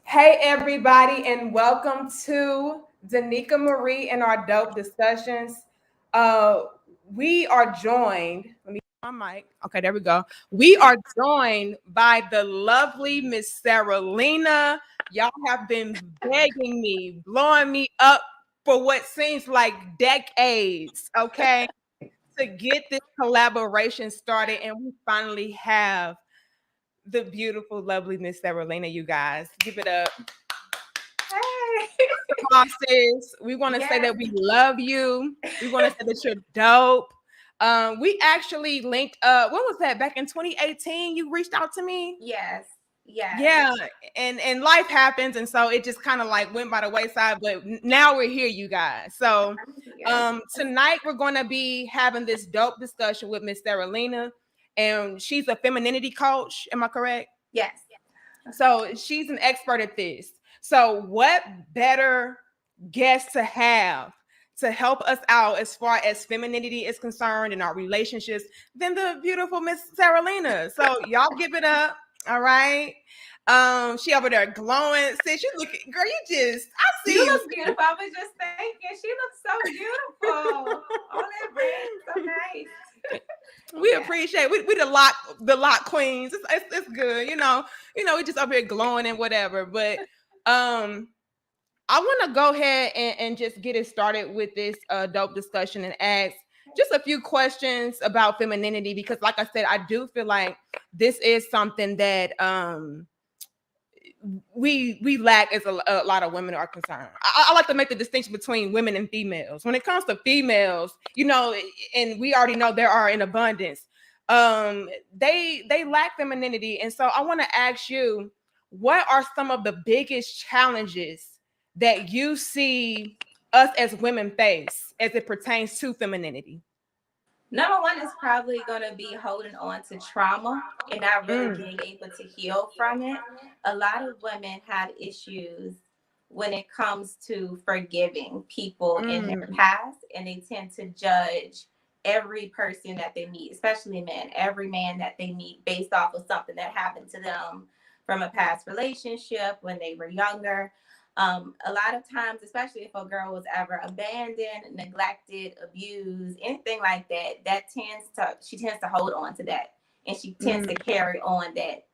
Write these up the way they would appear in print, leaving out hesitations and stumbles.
Hey, everybody, and welcome to Danica Marie and our dope discussions. Uh, we are joined. Let me my mic. Okay, there we go. We are joined by the lovely Miss Sarah Lena. Y'all have been begging me, blowing me up for what seems like decades. Okay, to get this collaboration started, and we finally have the beautiful, lovely Miss Sarah Lena. You guys, give it up. Hey. Sis. We want to say Yes. that we love you. We want to say that you're dope. We actually linked up. When was that? Back in 2018, you reached out to me. Yes. Yes. Yeah, and life happens, and so it just kind of like went by the wayside. But now we're here, you guys. So, Yes. tonight we're gonna be having this dope discussion with Miss Sarah Lena, and she's a femininity coach. Am I correct? Yes. So she's an expert at this. So what better guest to have to help us out as far as femininity is concerned in our relationships than the beautiful Miss Sarah Lena. So y'all give it up. All right. She over there glowing. Sis, you look, girl, you just, I You see you. look beautiful. I was just thinking, she looks so beautiful. All that red, so nice. We Yeah. appreciate we the lot queens. It's good, we just up here glowing and whatever. But I want to go ahead and just get it started with this dope discussion and ask just a few questions about femininity because, like I said, I do feel like this is something that we lack as a lot of women are concerned. I like to make the distinction between women and females. When it comes to females, and we already know there are in abundance. They lack femininity, and so I want to ask you, what are some of the biggest challenges that you see us as women face as it pertains to femininity? Number one is probably going to be holding on to trauma and not really Mm, being able to heal from it. A lot of women have issues when it comes to forgiving people in their mm, past, and they tend to judge every person that they meet, especially men, every man that they meet based off of something that happened to them from a past relationship when they were younger. A lot of times, especially if a girl was ever abandoned, neglected, abused, anything like that, she tends to hold on to that, and she tends to mm. carry on that.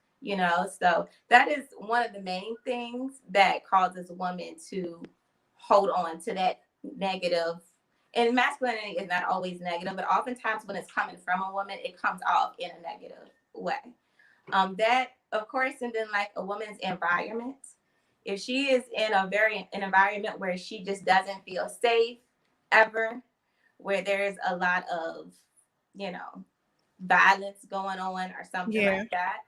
So that is one of the main things that causes women to hold on to that negative. And masculinity is not always negative, but oftentimes when it's coming from a woman, it comes off in a negative way. That of course, and then like a woman's environment, if she is in an environment where she just doesn't feel safe ever, where there's a lot of, you know, violence going on or something Yeah. like that,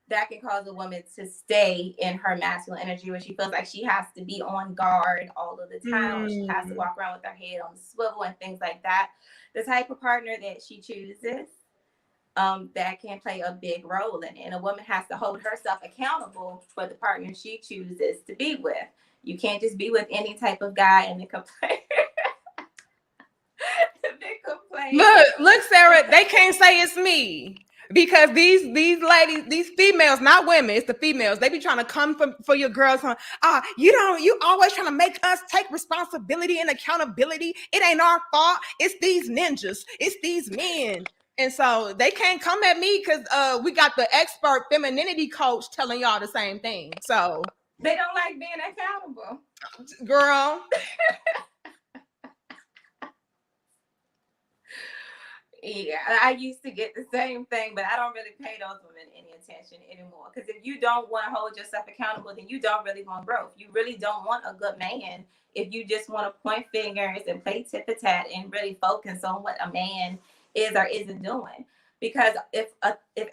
that can cause a woman to stay in her masculine energy where she feels like she has to be on guard all of the time, or she has to Mm. walk around with her head on the swivel and things like that. The type of partner that she chooses, that can play a big role in it. And a woman has to hold herself accountable for the partner she chooses to be with. You can't just be with any type of guy and then complain. then complain. Look, Sarah, they can't say it's me because these ladies, these females, not women, it's the females. They be trying to come for your girls. Huh? You always trying to make us take responsibility and accountability. It ain't our fault. It's these ninjas. It's these men. And so they can't come at me because we got the expert femininity coach telling y'all the same thing. So, They don't like being accountable. girl, Yeah, I used to get the same thing, but I don't really pay those women any attention anymore. Because if you don't want to hold yourself accountable, then you don't really want growth. You really don't want a good man if you just want to point fingers and play tit for tat and really focus on what a man is or isn't doing. Because if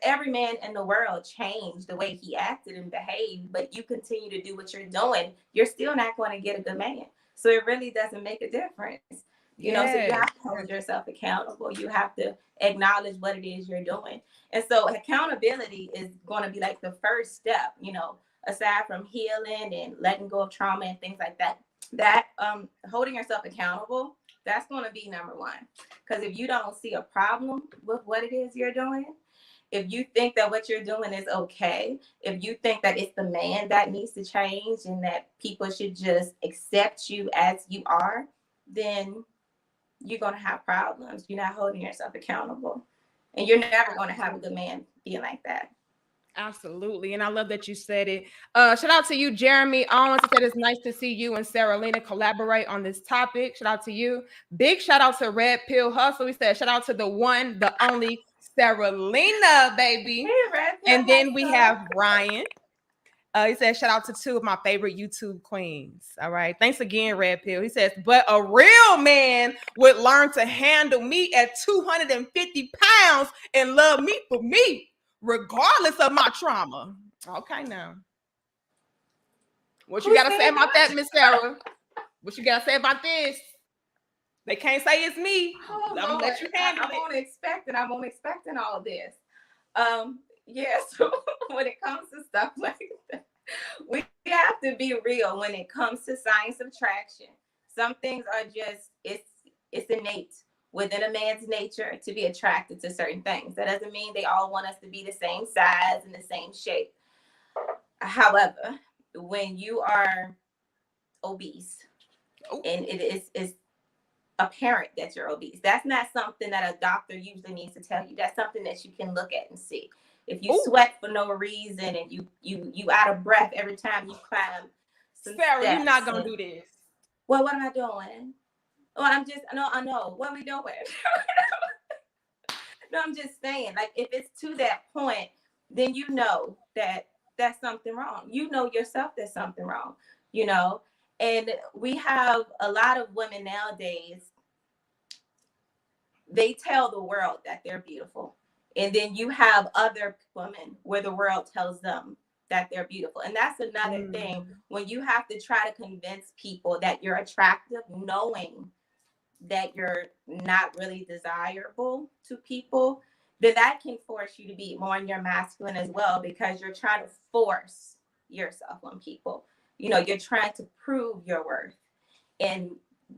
every man in the world changed the way he acted and behaved, but you continue to do what you're doing, you're still not going to get a good man. So it really doesn't make a difference. So you yes. have to hold yourself accountable. You have to acknowledge what it is you're doing. And so accountability is going to be like the first step, aside from healing and letting go of trauma and things like that. That holding yourself accountable, that's going to be number one. Because if you don't see a problem with what it is you're doing, If you think that what you're doing is okay, if you think that it's the man that needs to change and that people should just accept you as you are, then you're going to have problems. You're not holding yourself accountable. And you're never going to have a good man being like that. Absolutely. And I love that you said it. Shout out to you, Jeremy Owens. I said it's nice to see you and Sarah Lena collaborate on this topic. Shout out to you. Big shout out to Red Pill Hustle. He said, shout out to the one, the only Sarah Lena, baby. Hey, Red Pill And then we Hustle. have Ryan. He said, shout out to two of my favorite YouTube queens. All right. Thanks again, Red Pill. He says, but a real man would learn to handle me at 250 pounds and love me for me, regardless of my trauma. Okay, now. What you got to say about that, Miss Sarah? What you got to say about this? They can't say it's me. Oh, I'm gonna let you handle I'm only expecting all of this. Yeah, so when it comes to stuff like that, we have to be real when it comes to science of attraction. Some things are just, it's innate within a man's nature to be attracted to certain things. That doesn't mean they all want us to be the same size and the same shape. However, when you are obese and it is apparent that you're obese, that's not something that a doctor usually needs to tell you. That's something that you can look at and see. If you sweat for no reason and you out of breath every time you climb some Sarah, steps, you're not gonna do this. Well, what am I doing? Well, I know. What are we doing? No, I'm just saying, like, if it's to that point, then you know that that's something wrong. You know yourself there's something wrong, you know? And we have a lot of women nowadays, they tell the world that they're beautiful. And then you have other women where the world tells them that they're beautiful. And that's another thing, when you have to try to convince people that you're attractive, knowing that you're not really desirable to people, then that can force you to be more in your masculine as well, because you're trying to force yourself on people. You know, you're trying to prove your worth. And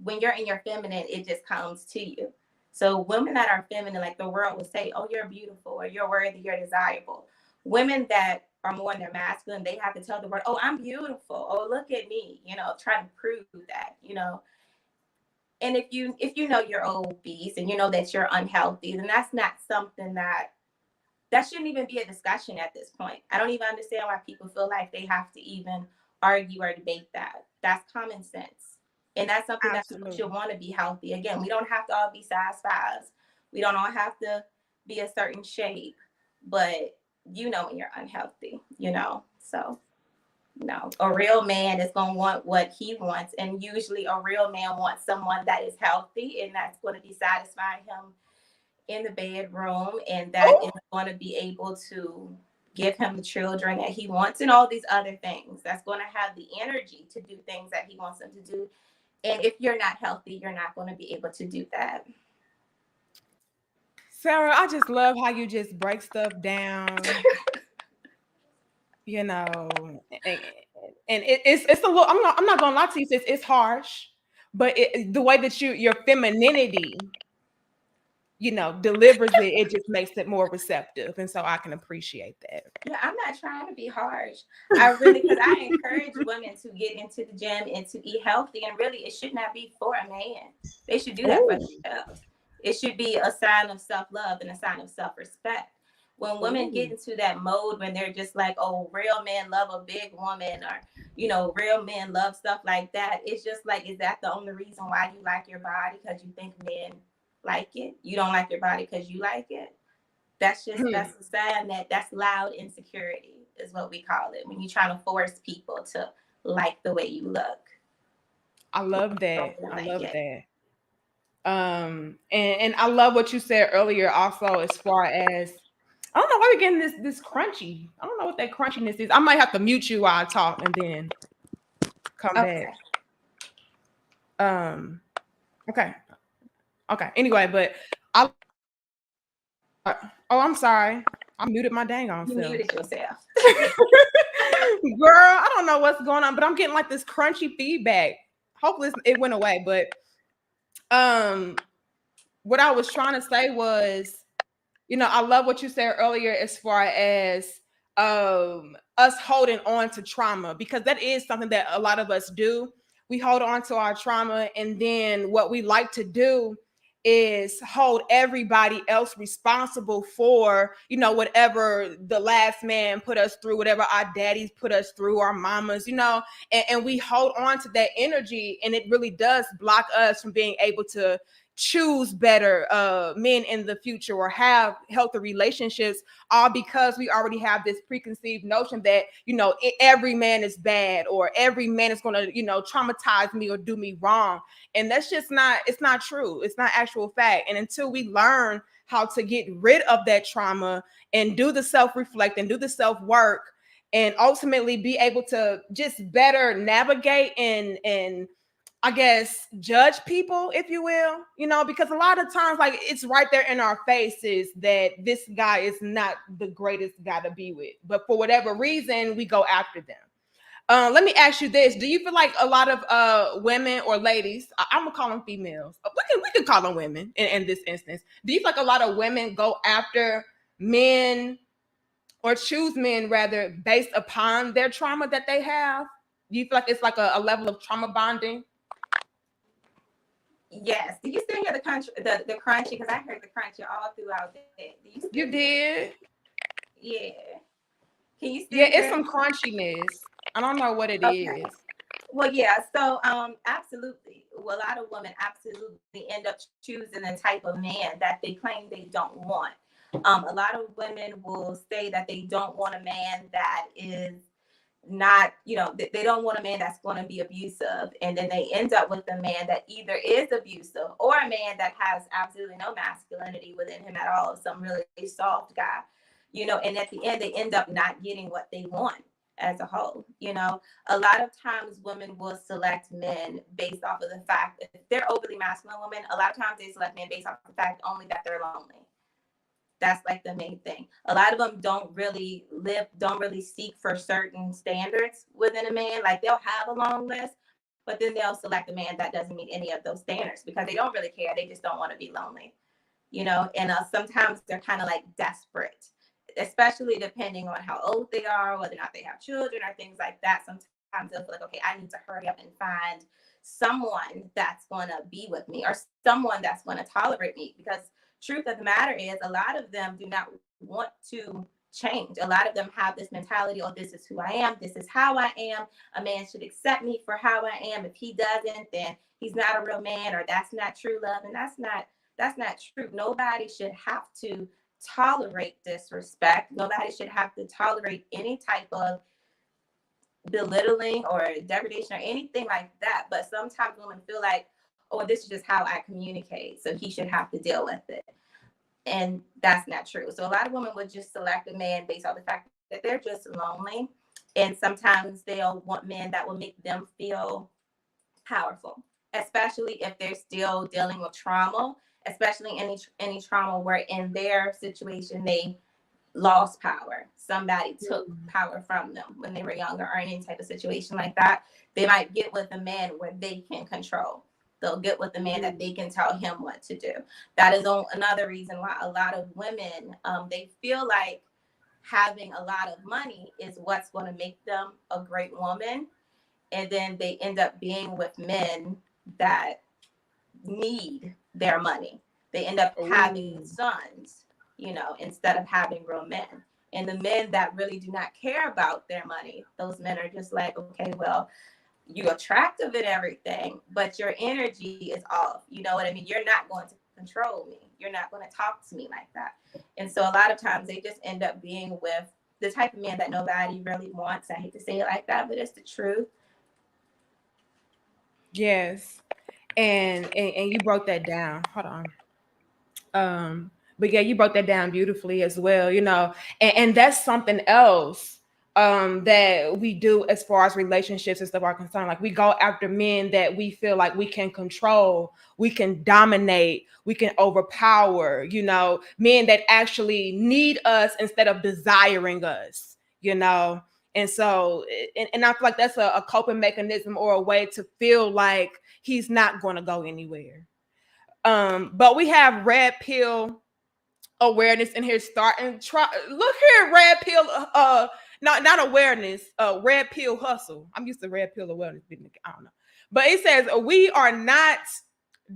when you're in your feminine, it just comes to you. So women that are feminine, like the world would say, oh, you're beautiful, or you're worthy, you're desirable. Women that are more in their masculine, they have to tell the world, oh, I'm beautiful. Oh, look at me, you know, try to prove that, you know. And if you know you're obese and you know that you're unhealthy, then that's not something that shouldn't even be a discussion at this point. I don't even understand why people feel like they have to even argue or debate that. That's common sense. And that's something that people should want to be healthy. Again, we don't have to all be size 5s. We don't all have to be a certain shape, but you know when you're unhealthy, you know. So no, a real man is going to want what he wants. And usually a real man wants someone that is healthy and that's going to be satisfying him in the bedroom, and that is going to be able to give him the children that he wants and all these other things. That's going to have the energy to do things that he wants them to do. And if you're not healthy, you're not going to be able to do that. Sarah, I just love how you just break stuff down. You know, and it's a little. I'm not gonna lie to you, sis. It's harsh, but the way that your femininity, you know, delivers it, it just makes it more receptive, and so I can appreciate that. Yeah, I'm not trying to be harsh. I really, because I encourage women to get into the gym and to eat healthy, and really, it should not be for a man. They should do that for themselves. It should be a sign of self-love and a sign of self-respect. When women get into that mode, when they're just like, oh, real men love a big woman, or, you know, real men love stuff like that. It's just like, is that the only reason why you like your body? Because you think men like it? You don't like your body because you like it? That's just, that's a sign that's loud insecurity is what we call it. When you're trying to force people to like the way you look. I love that. I love that. And I love what you said earlier also, as far as, I don't know why we're getting this crunchy. I don't know what that crunchiness is. I might have to mute you while I talk and then come back. Okay. Anyway, but I'm sorry. I muted my dang on self. You muted yourself. Girl, I don't know what's going on, but I'm getting like this crunchy feedback. Hopefully it went away, but what I was trying to say was, I love what you said earlier as far as us holding on to trauma, because that is something that a lot of us do. We hold on to our trauma, and then what we like to do is hold everybody else responsible for, whatever the last man put us through, whatever our daddies put us through, our mamas, and we hold on to that energy, and it really does block us from being able to choose better men in the future or have healthy relationships, all because we already have this preconceived notion that every man is bad, or every man is going to traumatize me or do me wrong. And that's just not, it's not true. It's not actual fact. And until we learn how to get rid of that trauma and do the self-reflect and do the self-work, and ultimately be able to just better navigate and I guess judge people, if you will, because a lot of times, like, it's right there in our faces that this guy is not the greatest guy to be with, but for whatever reason, we go after them. Let me ask you this: do you feel like a lot of women or ladies, I'm gonna call them females, we can call them women in this instance? Do you feel like a lot of women go after men, or choose men rather, based upon their trauma that they have? Do you feel like it's like a level of trauma bonding? Yes. Do you still hear the crunchy? Because I heard the crunchy all throughout it. Do you still You did? Yeah. Can you Yeah, still it's hear? some crunchiness. I don't know what it Okay. is. Well, yeah. So, absolutely. Well, a lot of women absolutely end up choosing the type of man that they claim they don't want. A lot of women will say that they don't want a man that is not, they don't want a man that's going to be abusive, and then they end up with a man that either is abusive or a man that has absolutely no masculinity within him at all, some really soft guy, and at the end they end up not getting what they want as a whole. A lot of times women will select men based off of the fact that they're overly masculine women. A lot of times they select men based off the fact only that they're lonely. That's like the main thing. A lot of them don't really seek for certain standards within a man. Like, they'll have a long list, but then they'll select a man that doesn't meet any of those standards because they don't really care. They just don't want to be lonely, and sometimes they're kind of like desperate, especially depending on how old they are, whether or not they have children or things like that. Sometimes they'll feel like, okay, I need to hurry up and find someone that's going to be with me, or someone that's going to tolerate me, because truth of the matter is, a lot of them do not want to change. A lot of them have this mentality, oh, this is who I am, this is how I am. A man should accept me for how I am. If he doesn't, then he's not a real man, or that's not true love. And that's not true. Nobody should have to tolerate disrespect. Nobody should have to tolerate any type of belittling or degradation or anything like that. But sometimes women feel like, oh, this is just how I communicate, so he should have to deal with it. And that's not true. So a lot of women would just select a man based on the fact that they're just lonely. And sometimes they'll want men that will make them feel powerful, especially if they're still dealing with trauma, especially any trauma where in their situation they lost power. Somebody took power from them when they were younger, or in any type of situation like that. They might get with a man where they can control. They'll get with a man that they can tell him what to do. That is another reason why a lot of women, they feel like having a lot of money is what's going to make them a great woman. And then they end up being with men that need their money. They end up having sons, instead of having real men. And the men that really do not care about their money, those men are just like, okay, well, you're attractive and everything, but your energy is off. You know what I mean? You're not going to control me. You're not going to talk to me like that. And so a lot of times they just end up being with the type of man that nobody really wants. I hate to say it like that, but it's the truth. Yes. And you broke that down. Hold on. But yeah, you broke that down beautifully as well, and that's something else that we do as far as relationships and stuff are concerned. Like, we go after men that we feel like we can control, we can dominate, we can overpower, men that actually need us instead of desiring us, and so and I feel like that's a coping mechanism, or a way to feel like he's not going to go anywhere. But we have red pill awareness in here starting. Try look here, red pill. Not awareness. Red pill hustle. I'm used to red pill awareness. I don't know, but it says we are not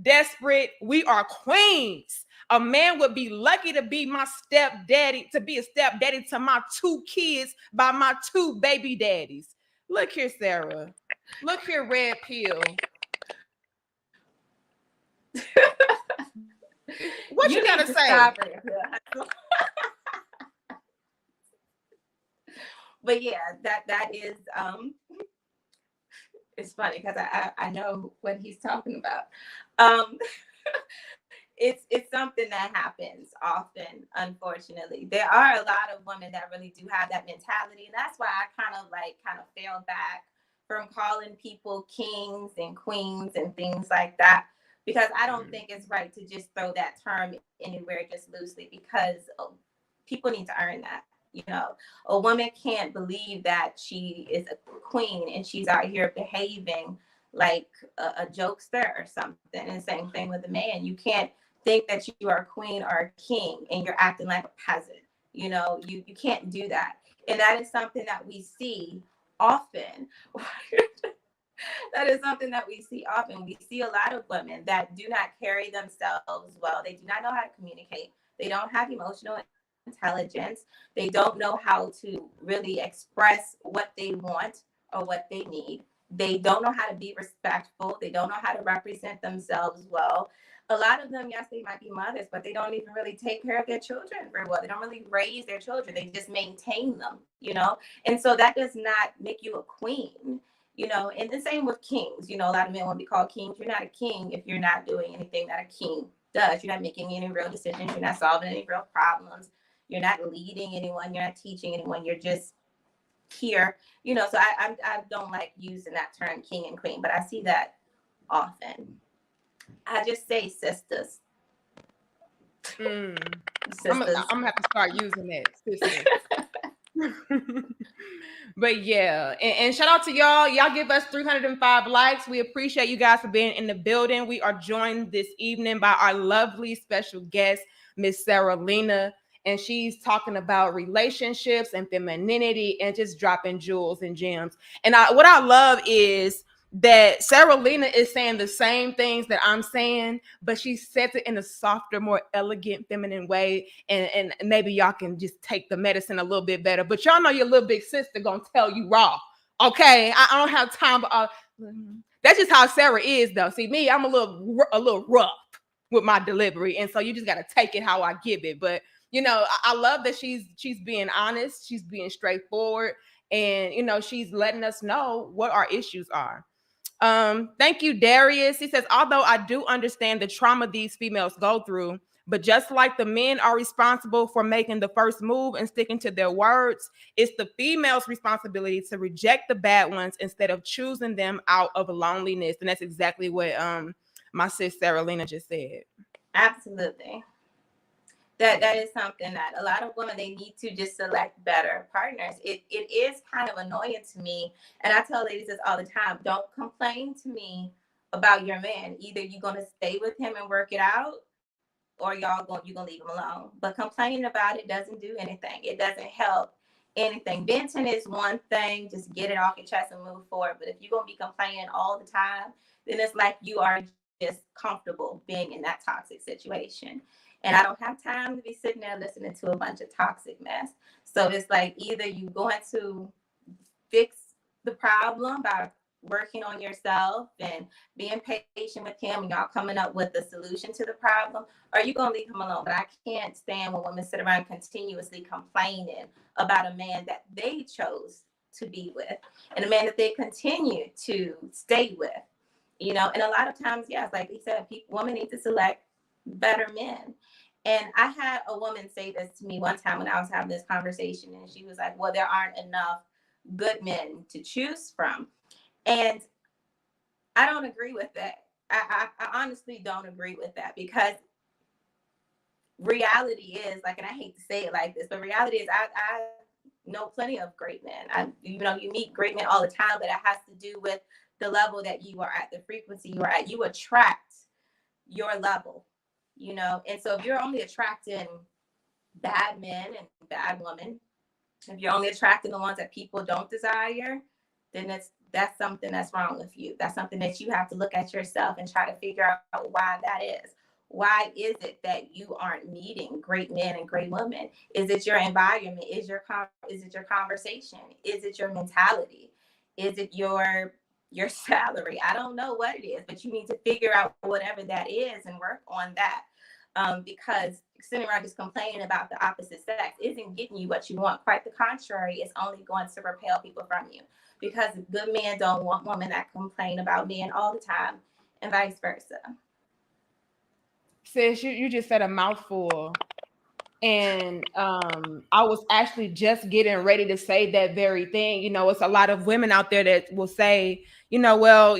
desperate. We are queens. A man would be lucky to be my stepdaddy, to be a stepdaddy to my 2 kids by my 2 baby daddies. Look here, Sarah. Look here, red pill. What you gotta say? But yeah, that is it's funny because I know what he's talking about. Um, it's something that happens often, unfortunately. There are a lot of women that really do have that mentality, and that's why I kind of failed back from calling people kings and queens and things like that, because I don't think it's right to just throw that term anywhere just loosely, because people need to earn that. You know, a woman can't believe that she is a queen and she's out here behaving like a jokester or something. And same thing with a man. You can't think that you are a queen or a king and you're acting like a peasant. You know, you can't do that. And that is something that we see often. That is something that we see often. We see a lot of women that do not carry themselves well. They do not know how to communicate. They don't have emotional intelligence. They don't know how to really express what they want or what they need. They don't know how to be respectful. They don't know how to represent themselves well. A lot of them, yes, they might be mothers, but they don't even really take care of their children very well. They don't really raise their children. They just maintain them, you know? And so that does not make you a queen, you know? And the same with kings. You know, a lot of men want to be called kings. You're not a king if you're not doing anything that a king does. You're not making any real decisions. You're not solving any real problems. You're not leading anyone. You're not teaching anyone. You're just here, you know. So I don't like using that term king and queen, but I see that often. I just say sisters. Sisters. I'm gonna have to start using that, sisters. But yeah, and shout out to y'all. Y'all give us 305 likes. We appreciate you guys for being in the building. We are joined this evening by our lovely special guest, Miss Sarah Lena. And she's talking about relationships and femininity and just dropping jewels and gems. And what I love is that Sarah Lena is saying the same things that I'm saying, but she says it in a softer, more elegant, feminine way. And maybe y'all can just take the medicine a little bit better. But y'all know your little big sister gonna tell you raw. Okay, I don't have time. That's just how Sarah is, though. See, me, I'm a little rough with my delivery, and so you just gotta take it how I give it. But you know, I love that she's being honest, she's being straightforward, and you know, she's letting us know what our issues are. Thank you, Darius. He says, although I do understand the trauma these females go through, but just like the men are responsible for making the first move and sticking to their words, it's the female's responsibility to reject the bad ones instead of choosing them out of loneliness. And that's exactly what my sis Sarah Lena just said. Absolutely. That is something that a lot of women, they need to just select better partners. It is kind of annoying to me, and I tell ladies this all the time: don't complain to me about your man. Either you're gonna stay with him and work it out, or you're gonna leave him alone. But complaining about it doesn't do anything. It doesn't help anything. Venting is one thing, just get it off your chest and move forward. But if you're gonna be complaining all the time, then it's like you are just comfortable being in that toxic situation. And I don't have time to be sitting there listening to a bunch of toxic mess. So it's like either you're going to fix the problem by working on yourself and being patient with him, and y'all coming up with a solution to the problem, or you're going to leave him alone. But I can't stand when women sit around continuously complaining about a man that they chose to be with and a man that they continue to stay with, you know. And a lot of times, yes, like we said, women need to select better men. And I had a woman say this to me one time when I was having this conversation, and she was like, well, there aren't enough good men to choose from. And I don't agree with that. I honestly don't agree with that, because reality is, like, and I hate to say it like this, but reality is I know plenty of great men. You know, you meet great men all the time, but it has to do with the level that you are at, the frequency you are at. You attract your level, you know. And so if you're only attracting bad men and bad women, if you're only attracting the ones that people don't desire, then that's something that's wrong with you. That's something that you have to look at yourself and try to figure out why that is. Why is it that you aren't meeting great men and great women? Is it your environment? Is it your conversation? Is it your mentality? Is it your salary? I don't know what it is, but you need to figure out whatever that is and work on that. Because sitting around just complaining about the opposite sex isn't getting you what you want. Quite the contrary, it's only going to repel people from you, because good men don't want women that complain about men all the time, and vice versa. Sis, you just said a mouthful. And I was actually just getting ready to say that very thing. You know, it's a lot of women out there that will say, you know, well,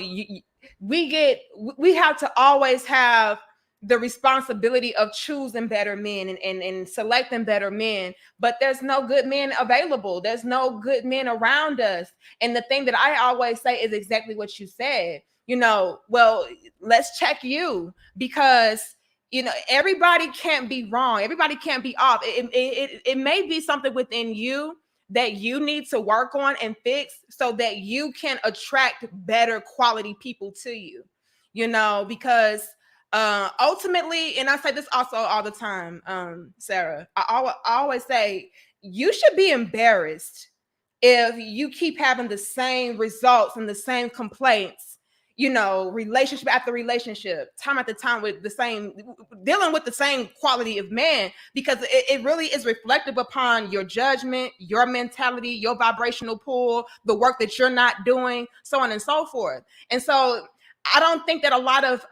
we have to always have the responsibility of choosing better men and selecting better men, but there's no good men available. There's no good men around us. And the thing that I always say is exactly what you said. You know, well, let's check you, because you know everybody can't be wrong, everybody can't be off. It may be something within you that you need to work on and fix so that you can attract better quality people to you, you know, because ultimately, and I say this also all the time, Sarah, I always say you should be embarrassed if you keep having the same results and the same complaints, you know, relationship after relationship, time after time, with the same, dealing with the same quality of man, because it really is reflective upon your judgment, your mentality, your vibrational pull, the work that you're not doing, so on and so forth. And so I don't think that a lot of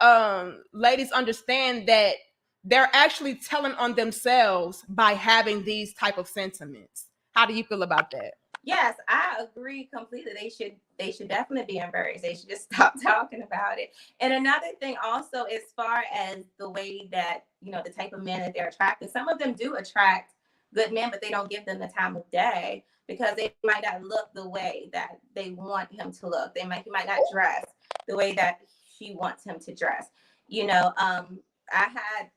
ladies understand that they're actually telling on themselves by having these type of sentiments. How do you feel about that? Yes, I agree completely. They should definitely be embarrassed. They should just stop talking about it. And another thing also, as far as the way that, the type of men that they're attracting, some of them do attract good men, but they don't give them the time of day, because they might not look the way that they want him to look. He might not dress the way that she wants him to dress. I had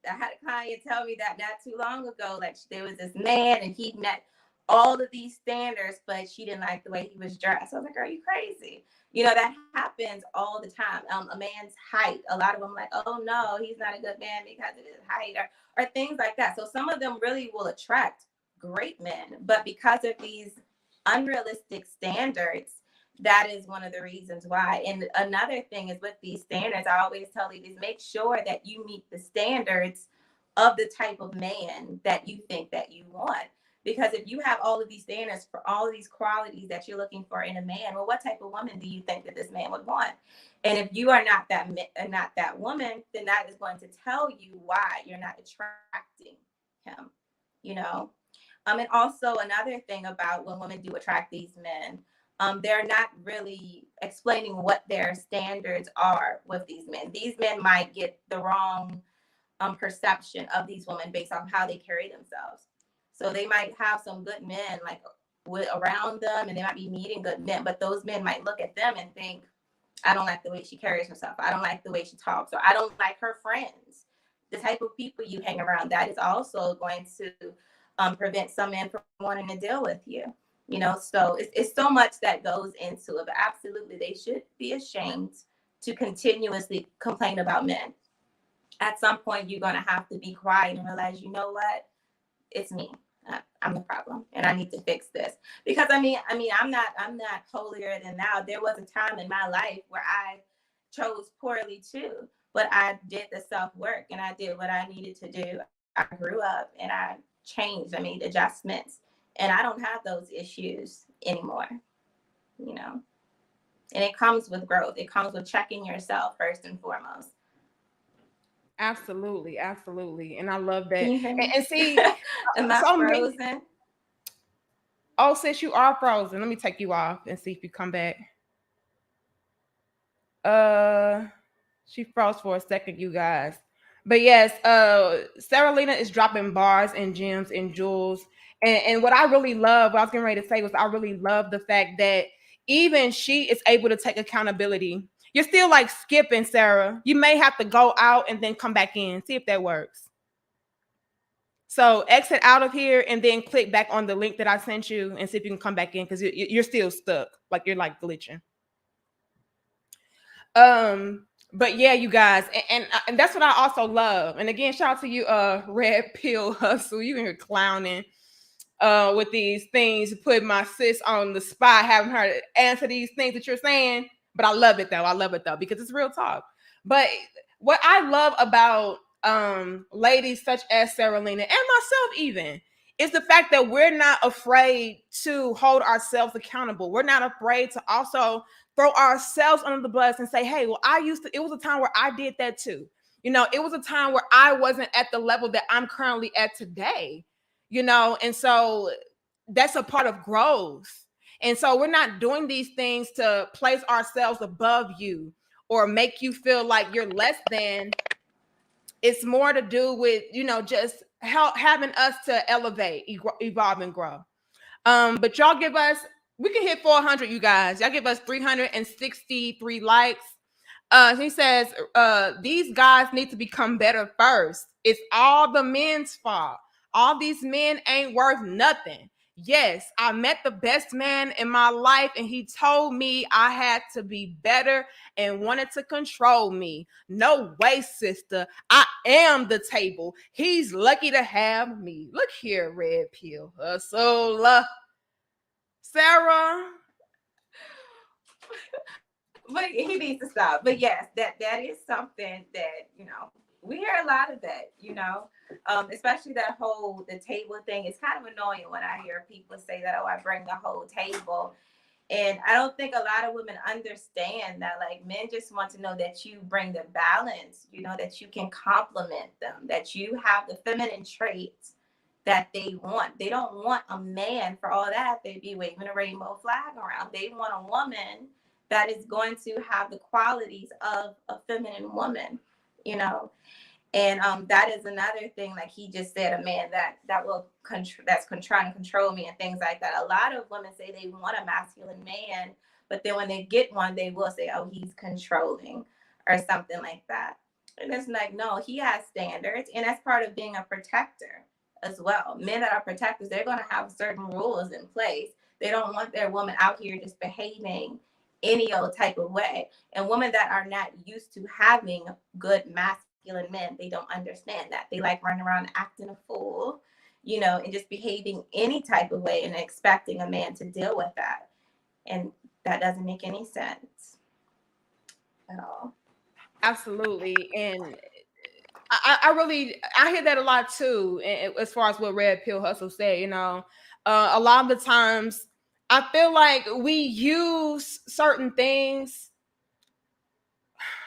a client tell me that not too long ago, like there was this man and he met all of these standards, but she didn't like the way he was dressed. I was like, are you crazy? That happens all the time. A man's height, a lot of them like, oh no, he's not a good man because of his height, or things like that. So some of them really will attract great men, but because of these unrealistic standards, that is one of the reasons why. And another thing is, with these standards, I always tell ladies, make sure that you meet the standards of the type of man that you think that you want. Because if you have all of these standards for all of these qualities that you're looking for in a man, well, what type of woman do you think that this man would want? And if you are not that woman, then that is going to tell you why you're not attracting him. You know. And also another thing about when women do attract these men, they're not really explaining what their standards are with these men. These men might get the wrong perception of these women based on how they carry themselves. So they might have some good men like around them, and they might be meeting good men, but those men might look at them and think, I don't like the way she carries herself. I don't like the way she talks, or I don't like her friends. The type of people you hang around, that is also going to prevent some men from wanting to deal with you. So it's so much that goes into it. But absolutely, they should be ashamed to continuously complain about men. At some point, you're going to have to be quiet and realize, you know what? It's me. I'm the problem, and I need to fix this. Because I'm not holier than thou. There was a time in my life where I chose poorly too, but I did the self work and I did what I needed to do. I grew up and I changed. I made adjustments, and I don't have those issues anymore. And it comes with growth. It comes with checking yourself first and foremost. Absolutely, absolutely. And I love that. Can you hear me? And see, Am I so many. frozen? Oh, sis, you are frozen. Let me take you off and see if you come back. Uh, she froze for a second, you guys. But yes, Sarah Lena is dropping bars and gems and jewels. And what I really love, what I was getting ready to say was, I really love the fact that even she is able to take accountability. You're still like skipping, Sarah. You may have to go out and then come back in. See if that works. So exit out of here and then click back on the link that I sent you and see if you can come back in because you're still stuck. Like you're like glitching. But yeah, you guys, and that's what I also love. And again, shout out to you, Red Pill Hustle. You in here clowning with these things, put my sis on the spot, having her answer these things that you're saying. But I love it though. I love it though because it's real talk. But what I love about ladies such as Sarah Lena and myself even is the fact that we're not afraid to hold ourselves accountable. We're not afraid to also throw ourselves under the bus and say, hey, well, it was a time where I did that too. You know, it was a time where I wasn't at the level that I'm currently at today, you know, and so that's a part of growth. And so we're not doing these things to place ourselves above you or make you feel like you're less than. It's more to do with, you know, just having us to elevate, evolve, and grow. But y'all give us, we can hit 400, you guys. Y'all give us 363 likes. He says, these guys need to become better first. It's all the men's fault. All these men ain't worth nothing. Yes, I met the best man in my life, and he told me I had to be better and wanted to control me. No way, sister. I am the table. He's lucky to have me. Look here, Red Pill Hustle. Sarah. But he needs to stop. But yes, that is something that, you know, we hear a lot of that, you know, especially that whole the table thing. It's kind of annoying when I hear people say that, oh, I bring the whole table. And I don't think a lot of women understand that. Like, men just want to know that you bring the balance, you know, that you can compliment them, that you have the feminine traits that they want. They don't want a man for all that. They'd be waving a rainbow flag around. They want a woman that is going to have the qualities of a feminine woman, you know. And that is another thing, like he just said, a man that will trying to control me and things like that. A lot of women say they want a masculine man, but then when they get one, they will say, oh, he's controlling or something like that. And it's like, no, he has standards, and that's part of being a protector as well. Men that are protectors, they're going to have certain rules in place. They don't want their woman out here just behaving any old type of way. And women that are not used to having good masculine men, they don't understand that. They like running around acting a fool, you know, and just behaving any type of way and expecting a man to deal with that. And that doesn't make any sense at all. Absolutely. And I hear that a lot too, as far as what Red Pill Hustle said, you know, a lot of the times I feel like we use certain things.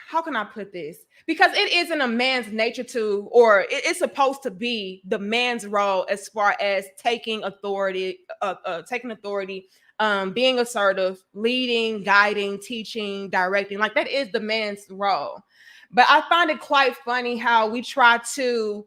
How can I put this? Because it isn't a man's nature to, or it's supposed to be the man's role as far as taking authority, being assertive, leading, guiding, teaching, directing. Like that is the man's role. But I find it quite funny how we try to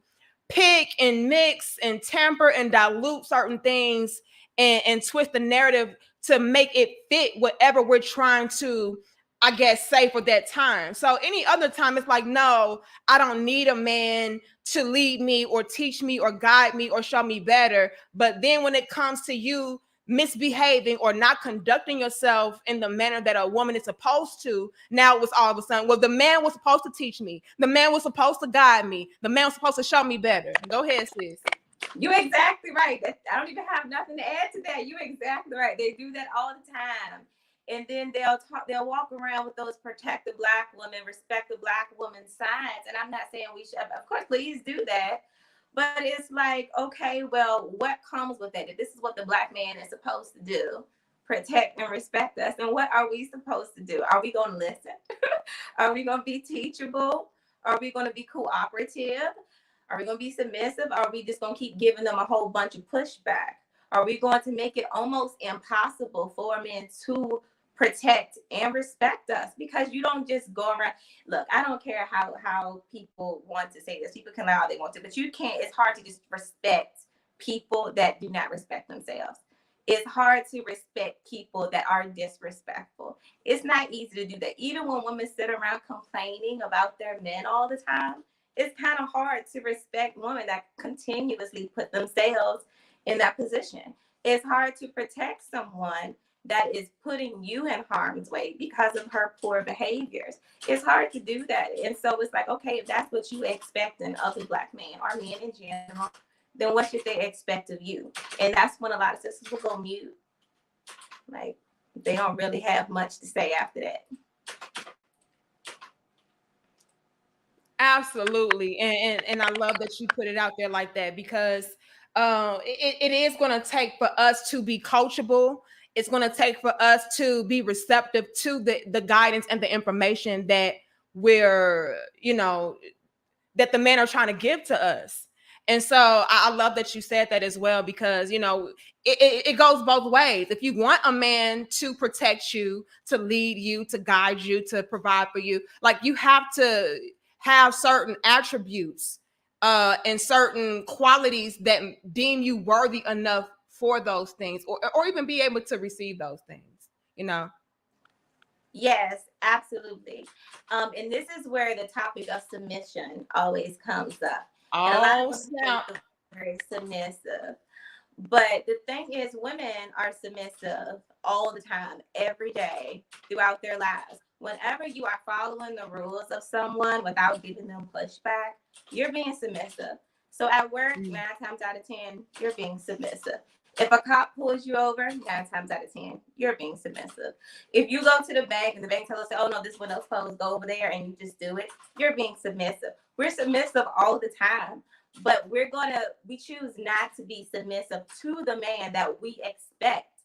pick and mix and temper and dilute certain things and twist the narrative to make it fit whatever we're trying to, I guess, say for that time. So any other time, it's like, no, I don't need a man to lead me or teach me or guide me or show me better. But then when it comes to you misbehaving or not conducting yourself in the manner that a woman is supposed to, now it's all of a sudden, well, the man was supposed to teach me. The man was supposed to guide me. The man was supposed to show me better. Go ahead, sis. You're exactly right. I don't even have nothing to add to that. You're exactly right. They do that all the time. And then they'll walk around with those protect the black woman, respect the black woman's signs. And I'm not saying we should, of course, please do that. But it's like, okay, well, what comes with that? If this is what the black man is supposed to do, protect and respect us. And what are we supposed to do? Are we going to listen? Are we going to be teachable? Are we going to be cooperative? Are we going to be submissive? Or are we just going to keep giving them a whole bunch of pushback? Are we going to make it almost impossible for men to protect and respect us? Because you don't just go around. Look, I don't care how people want to say this. People can lie how they want to, but you can't. It's hard to just respect people that do not respect themselves. It's hard to respect people that are disrespectful. It's not easy to do that. Even when women sit around complaining about their men all the time, it's kind of hard to respect women that continuously put themselves in that position. It's hard to protect someone that is putting you in harm's way because of her poor behaviors. It's hard to do that. And so it's like, okay, if that's what you expect in other Black men or men in general, then what should they expect of you? And that's when a lot of sisters will go mute. Like, they don't really have much to say after that. Absolutely. And I love that you put it out there like that, because it is going to take for us to be coachable. It's going to take for us to be receptive to the guidance and the information that we're, that the men are trying to give to us. And so I love that you said that as well, because, it goes both ways. If you want a man to protect you, to lead you, to guide you, to provide for you, like, you have to have certain attributes and certain qualities that deem you worthy enough for those things, or even be able to receive those things. Yes, absolutely. And this is where the topic of submission always comes up. And a lot of Oh, women snap. feel very submissive. But the thing is, women are submissive all the time, every day, throughout their lives. Whenever you are following the rules of someone without giving them pushback, you're being submissive. So at work, 9 times out of 10, you're being submissive. If a cop pulls you over, 9 times out of 10, you're being submissive. If you go to the bank and the bank tells us, oh no, this window's closed, go over there, and you just do it, you're being submissive. We're submissive all the time. But we choose not to be submissive to the man that we expect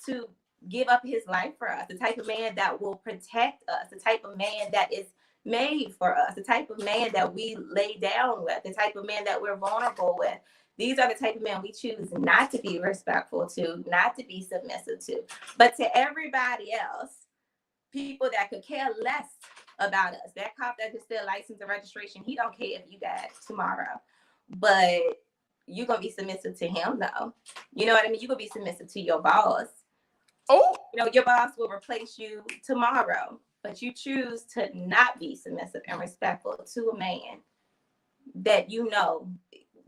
to give up his life for us, the type of man that will protect us, the type of man that is made for us, the type of man that we lay down with, the type of man that we're vulnerable with. These are the type of men we choose not to be respectful to, not to be submissive to. But to everybody else, people that could care less about us, that cop that just said license and registration, he don't care if you die tomorrow. But you're going to be submissive to him, though. You know what I mean? You're going to be submissive to your boss. Oh, Your boss will replace you tomorrow, but you choose to not be submissive and respectful to a man that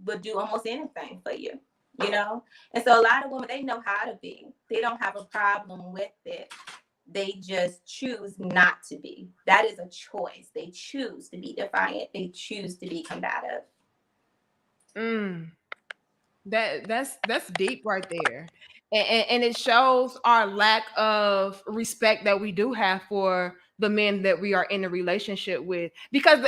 would do almost anything for you, And so a lot of women, they know how to be. They don't have a problem with it. They just choose not to be. That is a choice. They choose to be defiant. They choose to be combative. That's deep right there, and it shows our lack of respect that we do have for the men that we are in a relationship with, because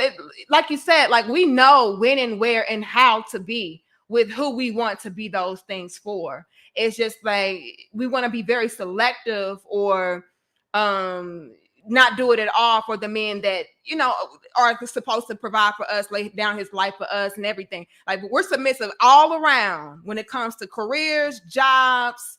like you said, like, we know when and where and how to be with who we want to be those things for. It's just like we want to be very selective, or not do it at all for the men that are supposed to provide for us, lay down his life for us and everything. Like, we're submissive all around when it comes to careers, jobs,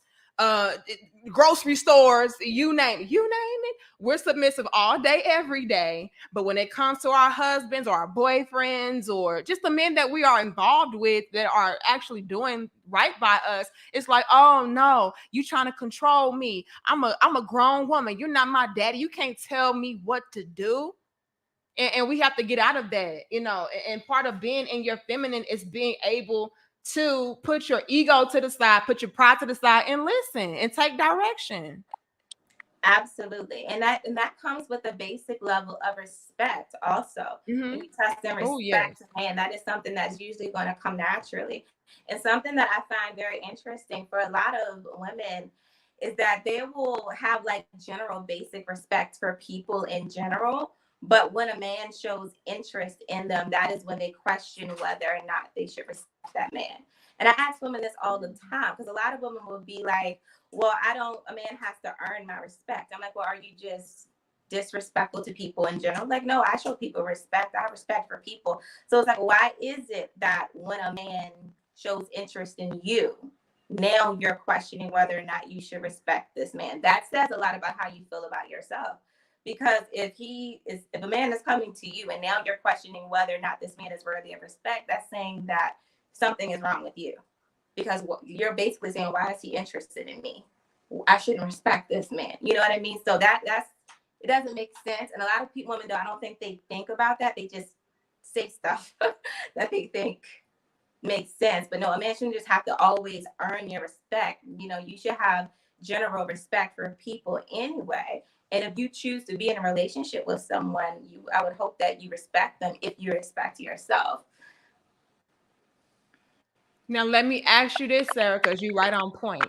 grocery stores, you name it. We're submissive all day, every day. But when it comes to our husbands or our boyfriends, or just the men that we are involved with that are actually doing right by us, it's like, oh no, you trying to control me. I'm a grown woman. You're not my daddy. You can't tell me what to do. And we have to get out of that, and part of being in your feminine is being able to put your ego to the side, put your pride to the side, and listen and take direction. Absolutely. And that comes with a basic level of respect also. Mm-hmm. When you trust and Oh, respect yes. a man, that is something that's usually going to come naturally. And something that I find very interesting for a lot of women is that they will have like general basic respect for people in general. But when a man shows interest in them, that is when they question whether or not they should respect that man. And I ask women this all the time, because a lot of women will be like, well, a man has to earn my respect. I'm like, well, are you just disrespectful to people in general? Like, no, I show people respect. I have respect for people. So it's like, why is it that when a man shows interest in you, now you're questioning whether or not you should respect this man? That says a lot about how you feel about yourself. Because if a man is coming to you and now you're questioning whether or not this man is worthy of respect, that's saying that something is wrong with you. Because you're basically saying, why is he interested in me? I shouldn't respect this man. You know what I mean? So it doesn't make sense. And a lot of women, though, I don't think they think about that. They just say stuff that they think makes sense. But no, a man shouldn't just have to always earn your respect. You know, you should have general respect for people anyway. And if you choose to be in a relationship with someone, I would hope that you respect them if you respect yourself. Now, let me ask you this, Sarah, because you're right on point.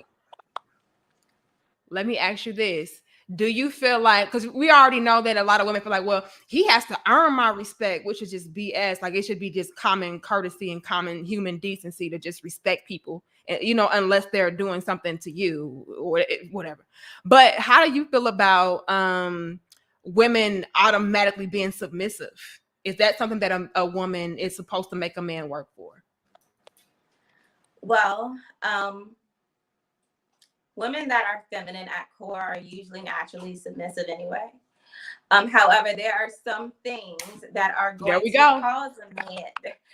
Let me ask you this. Do you feel like, because we already know that a lot of women feel like, well, he has to earn my respect, which is just BS. Like, it should be just common courtesy and common human decency to just respect people, you know, unless they're doing something to you or whatever. But how do you feel about women automatically being submissive? Is that something that a woman is supposed to make a man work for? Well, women that are feminine at core are usually naturally submissive anyway. However, there are some things that are There going we to go. cause a man,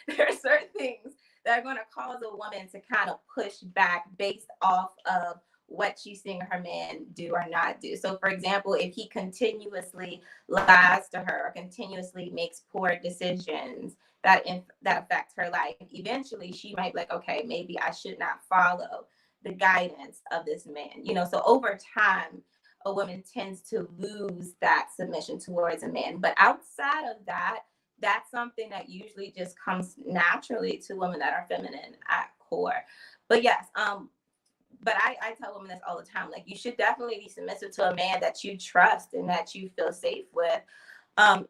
there are certain things that are going to cause a woman to kind of push back based off of what she's seeing her man do or not do. So, for example, if he continuously lies to her or continuously makes poor decisions that affect her life, eventually she might be like, okay, maybe I should not follow the guidance of this man. You know, so over time, a woman tends to lose that submission towards a man. But outside of that, that's something that usually just comes naturally to women that are feminine at core. But yes, but I tell women this all the time. Like, you should definitely be submissive to a man that you trust and that you feel safe with.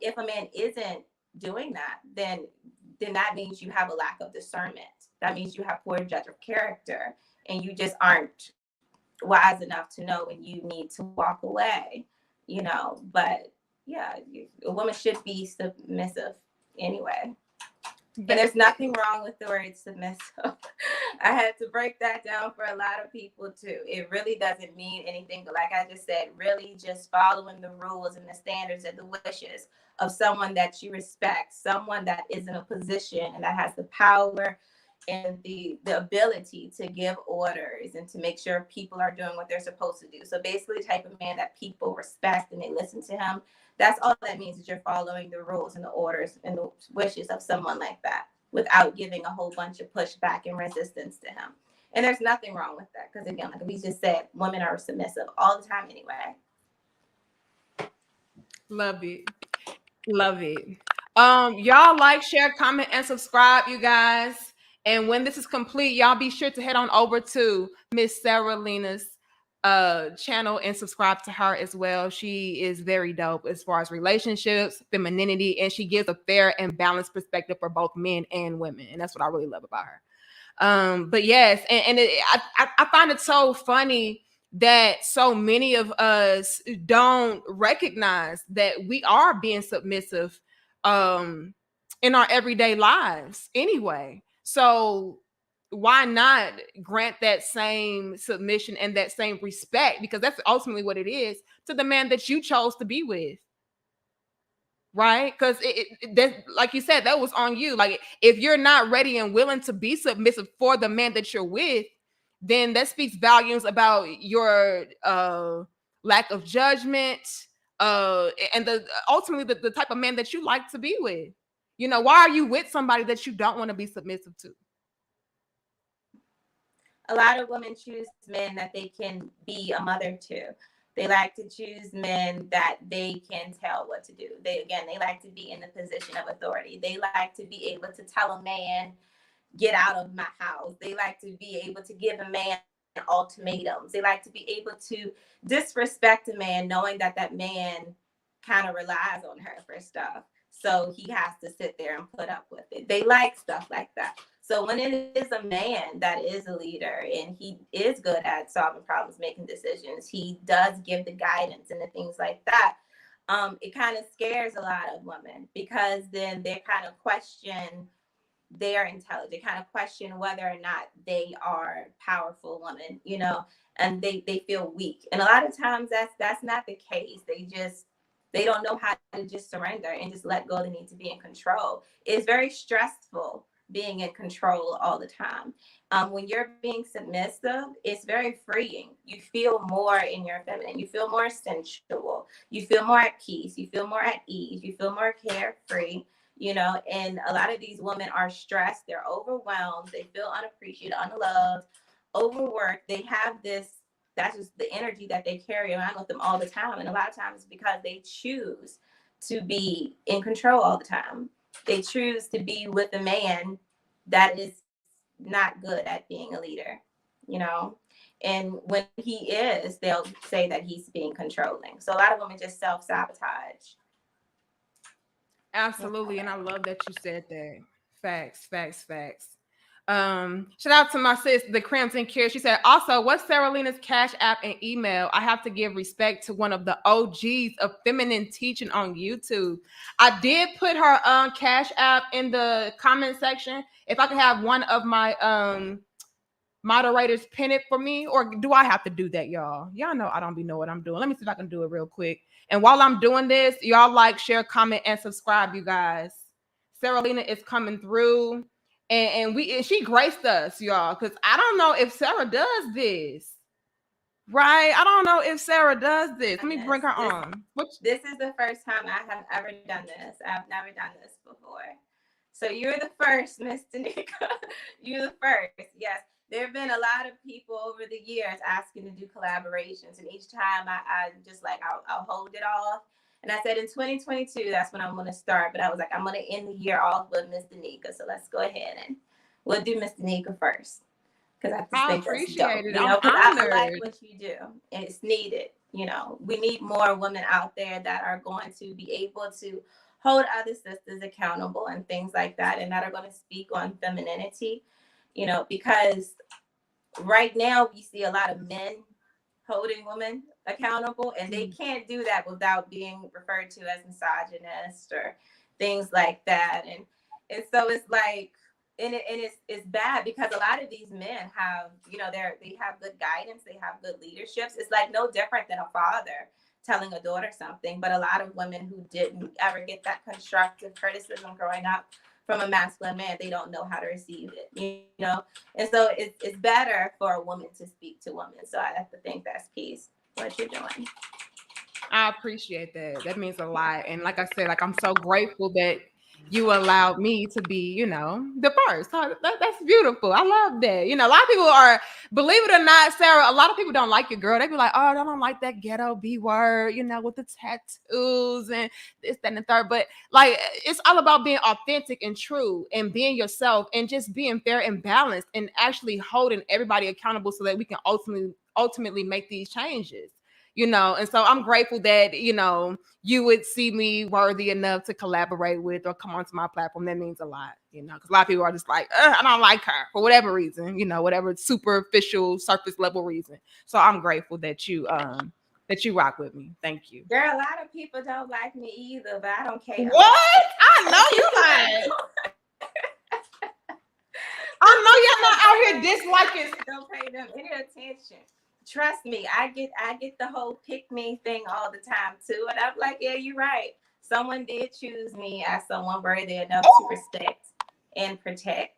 If a man isn't doing that, then that means you have a lack of discernment. That means you have poor judge of character, and you just aren't wise enough to know when you need to walk away, you know. But yeah, a woman should be submissive anyway. And there's nothing wrong with the word submissive. I had to break that down for a lot of people too. It really doesn't mean anything, but like I just said, really just following the rules and the standards and the wishes of someone that you respect, someone that is in a position and that has the power and the ability to give orders and to make sure people are doing what they're supposed to do. So basically, the type of man that people respect and they listen to him. That's all that means, is you're following the rules and the orders and the wishes of someone like that without giving a whole bunch of pushback and resistance to him. And there's nothing wrong with that, because again, like we just said, women are submissive all the time anyway. Love it. Love it. Y'all like, share, comment, and subscribe, you guys. And when this is complete, y'all be sure to head on over to Miss Sarah Lena's channel and subscribe to her as well. She is very dope as far as relationships, femininity, and she gives a fair and balanced perspective for both men and women. And that's what I really love about her. But yes, I find it so funny that so many of us don't recognize that we are being submissive in our everyday lives anyway. So why not grant that same submission and that same respect, because that's ultimately what it is, to the man that you chose to be with, right? Because that, like you said, that was on you. Like, if you're not ready and willing to be submissive for the man that you're with, then that speaks volumes about your lack of judgment, and the ultimately the type of man that you like to be with. You know, why are you with somebody that you don't want to be submissive to? A lot of women choose men that they can be a mother to. They like to choose men that they can tell what to do. They like to be in the position of authority. They like to be able to tell a man, get out of my house. They like to be able to give a man ultimatums. They like to be able to disrespect a man, knowing that that man kind of relies on her for stuff. So he has to sit there and put up with it. They like stuff like that. So when it is a man that is a leader and he is good at solving problems, making decisions, he does give the guidance and the things like that. It kind of scares a lot of women, because then they kind of question their intelligence. They kind of question whether or not they are powerful women, you know, and they feel weak. And a lot of times that's not the case. They don't know how to just surrender and just let go. They need to be in control. It's very stressful being in control all the time. When you're being submissive, it's very freeing. You feel more in your feminine. You feel more sensual. You feel more at peace. You feel more at ease. You feel more carefree. And a lot of these women are stressed, they're overwhelmed, they feel unappreciated, unloved, overworked. They have this, that's just the energy that they carry around with them all the time. And a lot of times it's because they choose to be in control all the time. They choose to be with a man that is not good at being a leader, you know? And when he is, they'll say that he's being controlling. So a lot of women just self-sabotage. Absolutely. And I love that you said that. Facts, facts, facts. Shout out to my sis, the Crimson Cure. She said, also, what's Sarah Lena's Cash App and email? I have to give respect to one of the OGs of feminine teaching on YouTube. I did put her Cash App in the comment section. If I could have one of my moderators pin it for me, or do I have to do that, y'all? Y'all know I don't be know what I'm doing. Let me see if I can do it real quick. And while I'm doing this, y'all like, share, comment, and subscribe, you guys. Sarah Lena is coming through, and she graced us, y'all, because I don't know if Sarah does this. Right? I don't know if Sarah does this. Let me bring her on. This is the first time I have ever done this. I've never done this before. So you're the first, Miss Danica. You're the first. Yes. There have been a lot of people over the years asking to do collaborations. And each time I just like, I'll hold it off. And I said in 2022, that's when I'm going to start. But I was like, I'm going to end the year off with Miss Danica. So let's go ahead and we'll do Miss Danica first. Because I appreciate it. Because I like what you do. And it's needed. We need more women out there that are going to be able to hold other sisters accountable and things like that, and that are going to speak on femininity, because right now we see a lot of men holding women accountable, and they can't do that without being referred to as misogynist or things like that. And so it's like, and it's bad because a lot of these men have, they have good guidance, they have good leaderships. It's like no different than a father telling a daughter something, but a lot of women who didn't ever get that constructive criticism growing up from a masculine man, they don't know how to receive it, And so it's better for a woman to speak to women. So I have to think that's peace, what you're doing. I appreciate that. That means a lot. And like I said, like I'm so grateful that you allowed me to be, the first. So that's beautiful. I love that. A lot of people are, believe it or not, Sarah, a lot of people don't like your girl. They be like, oh, I don't like that ghetto B word, with the tattoos and this, that, and the third. But like, it's all about being authentic and true and being yourself and just being fair and balanced and actually holding everybody accountable so that we can ultimately make these changes. And so I'm grateful that, you would see me worthy enough to collaborate with or come onto my platform. That means a lot, because a lot of people are just like, I don't like her for whatever reason, whatever superficial surface level reason. So I'm grateful that you rock with me. Thank you. Girl, a lot of people don't like me either, but I don't care. What? I know you like. I know y'all not out here disliking. Don't pay them any attention. Trust me, I get the whole pick me thing all the time too. And I'm like, yeah, you're right. Someone did choose me as someone worthy enough to respect and protect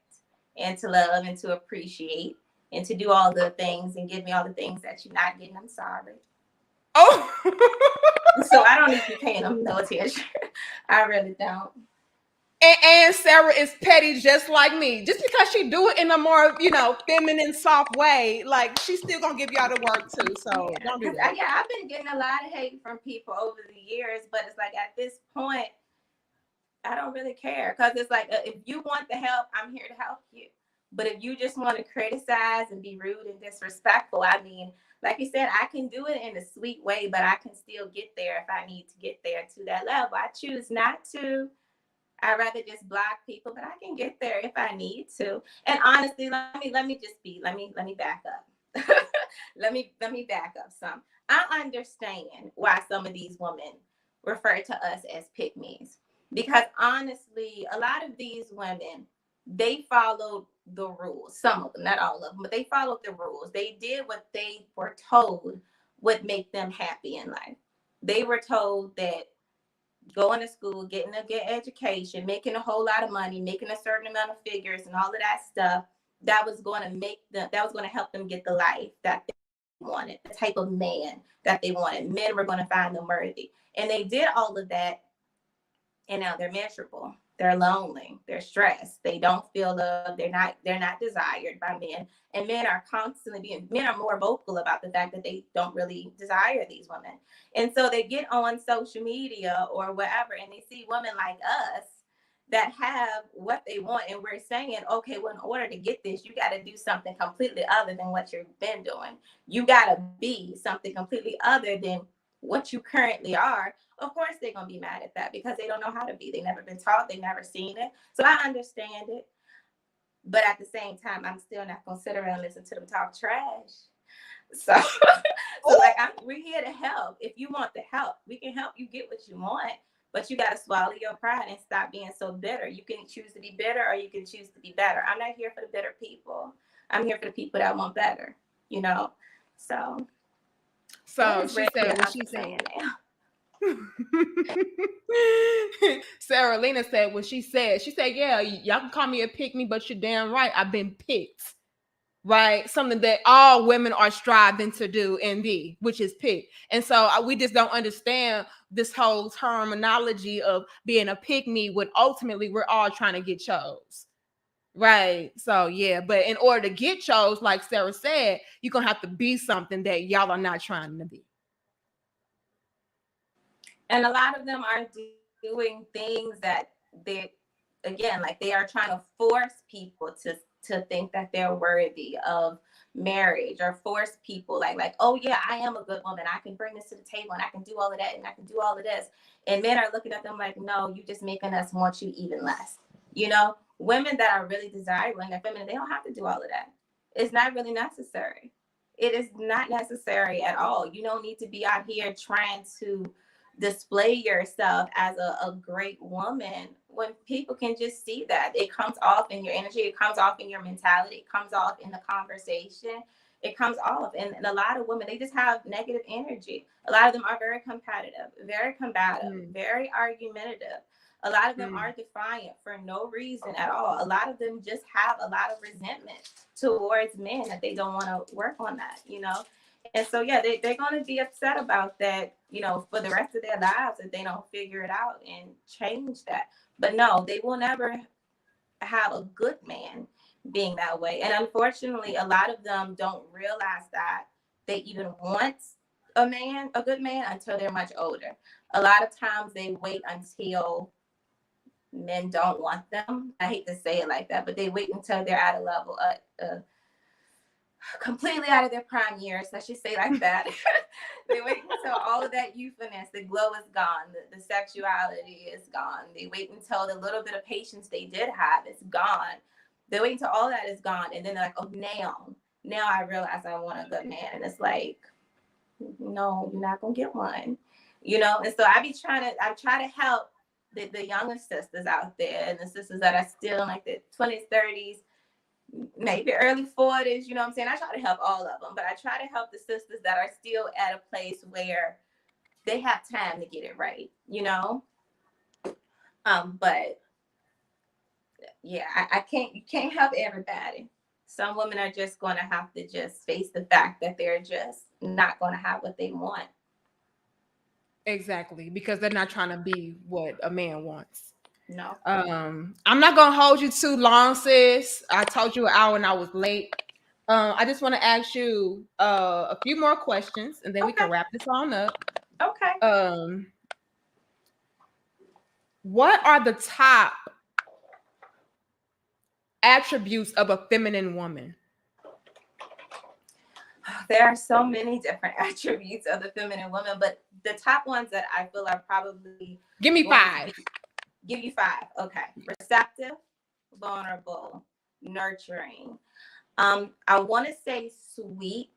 and to love and to appreciate and to do all the things and give me all the things that you're not getting. I'm sorry. Oh. So I don't need to be paying them no attention. I really don't. And Sarah is petty just like me. Just because she do it in a more, feminine, soft way, like she's still gonna give y'all the work too. So don't do that. Yeah, I've been getting a lot of hate from people over the years, but it's like at this point, I don't really care because it's like if you want the help, I'm here to help you. But if you just want to criticize and be rude and disrespectful, I mean, like you said, I can do it in a sweet way, but I can still get there if I need to get there to that level. I choose not to. I'd rather just block people, but I can get there if I need to. And honestly, let me back up. let me back up some. I understand why some of these women refer to us as pick-me's. Because honestly, a lot of these women, they followed the rules. Some of them, not all of them, but they followed the rules. They did what they were told would make them happy in life. They were told that going to school, getting a good education, making a whole lot of money, making a certain amount of figures and all of that stuff, that was going to help them get the life that they wanted, the type of man that they wanted. Men were going to find them worthy. And they did all of that, and now they're miserable. they're lonely, they're stressed, they don't feel love, they're not desired by men. And men are more vocal about the fact that they don't really desire these women. And so they get on social media or wherever and they see women like us that have what they want, and we're saying, okay, well, in order to get this, you got to do something completely other than what you've been doing. You got to be something completely other than what you currently are. Of course they're going to be mad at that because they don't know how to be. They've never been taught, they've never seen it. So I understand it, but at the same time, I'm still not going to sit around and listen to them talk trash. So like we're here to help. If you want the help, we can help you get what you want, but you got to swallow your pride and stop being so bitter. You can choose to be bitter or you can choose to be better. I'm not here for the bitter people. I'm here for the people that want better, you know? So she said what she said. Sarah Lena said what she said. She said, yeah, y'all can call me a pick me, but you're damn right. I've been picked. Right? Something that all women are striving to do and be, which is pick. And so we just don't understand this whole terminology of being a pick me when ultimately we're all trying to get chose. Right. So yeah, but in order to get chose, like Sarah said, you're gonna have to be something that y'all are not trying to be. And a lot of them are doing things that they, again, like they are trying to force people to think that they're worthy of marriage, or force people like, oh yeah, I am a good woman, I can bring this to the table and I can do all of that and I can do all of this. And men are looking at them like, no, you just making us want you even less. You know, women that are really desirable and they're feminine, they don't have to do all of that. It's not really necessary. It is not necessary at all. You don't need to be out here trying to display yourself as a great woman when people can just see that. It comes off in your energy, it comes off in your mentality, it comes off in the conversation, it comes off. And a lot of women, they just have negative energy. A lot of them are very competitive, very combative, very argumentative. A lot of them are defiant for no reason at all. A lot of them just have a lot of resentment towards men that they don't want to work on that, you know? And so, yeah, they're going to be upset about that, you know, for the rest of their lives if they don't figure it out and change that. But no, they will never have a good man being that way. And unfortunately, a lot of them don't realize that they even want a good man, until they're much older. A lot of times they wait until men don't want them. I hate to say it like that, but they wait until they're at a level completely out of their prime years, let's just say like that. They wait until all of that youthfulness, the glow is gone, the sexuality is gone. They wait until the little bit of patience they did have is gone. They wait until all that is gone, and then they're like, oh, now I realize I want a good man. And it's like, no, you're not gonna get one, you know. And so I try to help the younger sisters out there, and the sisters that are still in like the 20s, 30s, maybe early 40s, you know what I'm saying? I try to help all of them, but I try to help the sisters that are still at a place where they have time to get it right, you know? But yeah, you can't help everybody. Some women are just going to have to just face the fact that they're just not going to have what they want. Exactly, because they're not trying to be what a man wants. No. I'm not gonna hold you too long, sis. I told you an hour and I was late. I just want to ask you a few more questions, and then we can wrap this on up. Okay. What are the top attributes of a feminine woman? There are so many different attributes of the feminine woman, but the top ones that I feel are probably... Give me 5. Give you 5. Okay. Receptive, vulnerable, nurturing. I want to say sweet,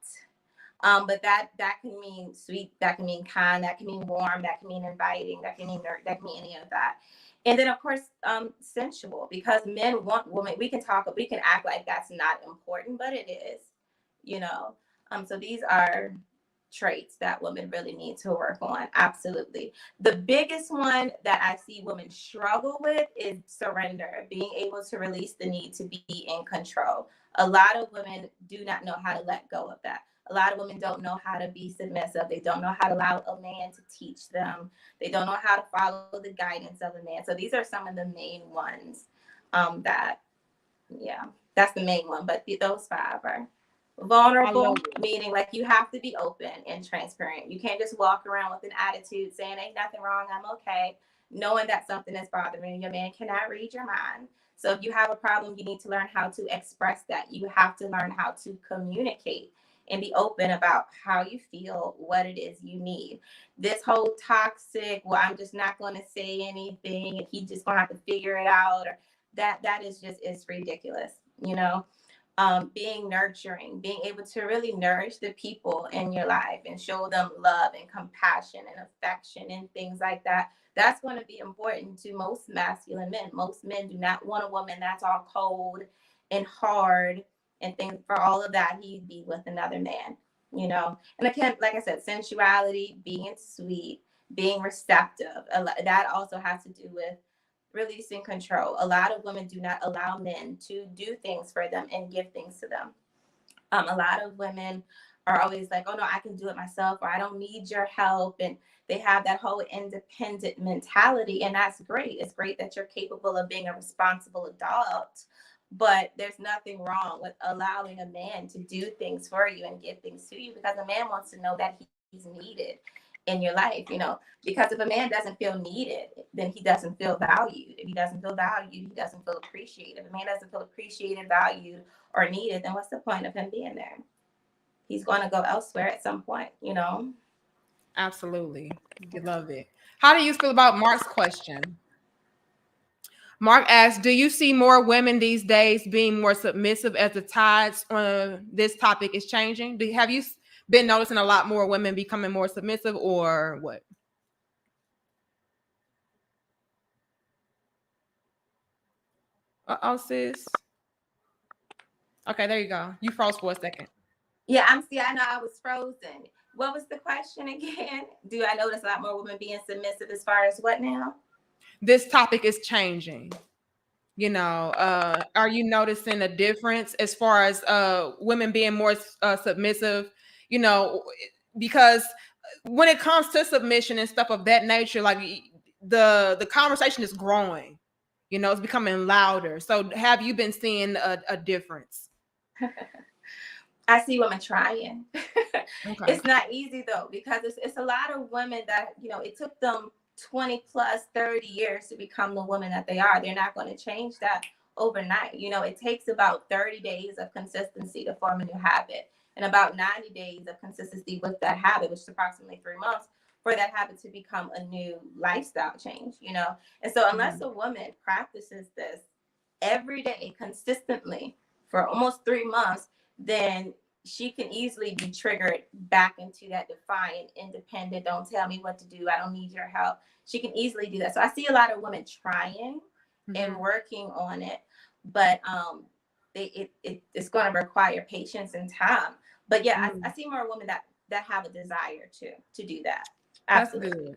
but that can mean sweet, that can mean kind, that can mean warm, that can mean inviting, that can mean any of that. And then of course, sensual, because men want women. We can act like that's not important, but it is, you know. So these are traits that women really need to work on. Absolutely. The biggest one that I see women struggle with is surrender, being able to release the need to be in control. A lot of women do not know how to let go of that. A lot of women don't know how to be submissive. They don't know how to allow a man to teach them. They don't know how to follow the guidance of a man. So these are some of the main ones that, yeah, that's the main one. But those five are I love vulnerable, it. meaning like you have to be open and transparent. You can't just walk around with an attitude saying ain't nothing wrong, I'm okay, knowing that something is bothering you. Your man cannot read your mind. So if you have a problem, you need to learn how to express that. You have to learn how to communicate and be open about how you feel, what it is you need. This whole toxic, well, I'm just not going to say anything and he just going to have to figure it out, or that is just, it's ridiculous, you know. Being nurturing, being able to really nourish the people in your life and show them love and compassion and affection and things like that. That's going to be important to most masculine men. Most men do not want a woman that's all cold and hard and things. For all of that, he'd be with another man, you know. And again, like I said, sensuality, being sweet, being receptive. That also has to do with releasing control. A lot of women do not allow men to do things for them and give things to them. A lot of women are always like, oh no, I can do it myself, or I don't need your help. And they have that whole independent mentality. And that's great. It's great that you're capable of being a responsible adult. But there's nothing wrong with allowing a man to do things for you and give things to you, because a man wants to know that he's needed in your life, you know, because if a man doesn't feel needed, then he doesn't feel valued. If he doesn't feel valued, he doesn't feel appreciated. If a man doesn't feel appreciated, valued, or needed, then what's the point of him being there? He's going to go elsewhere at some point, you know? Absolutely. You love it. How do you feel about Mark's question? Mark asks, do you see more women these days being more submissive as the tides on this topic is changing? Have you been noticing a lot more women becoming more submissive, or what? Uh-oh, sis. Okay, there you go. You froze for a second. Yeah, I know I was frozen. What was the question again? Do I notice a lot more women being submissive as far as what now? This topic is changing. Are you noticing a difference as far as women being more submissive? You know, because when it comes to submission and stuff of that nature, like the conversation is growing. It's becoming louder. So have you been seeing a difference? I see women trying. Okay. It's not easy though, because it's a lot of women that, you know, it took them 20 plus 30 years to become the woman that they are. They're not going to change that overnight. You know, it takes about 30 days of consistency to form a new habit, and about 90 days of consistency with that habit, which is approximately 3 months, for that habit to become a new lifestyle change, you know. And so unless a woman practices this every day consistently for almost 3 months, then she can easily be triggered back into that defiant, independent, don't tell me what to do, I don't need your help. She can easily do that. So I see a lot of women trying and working on it, but it's going to require patience and time. But yeah, I see more women that have a desire to do that. Absolutely.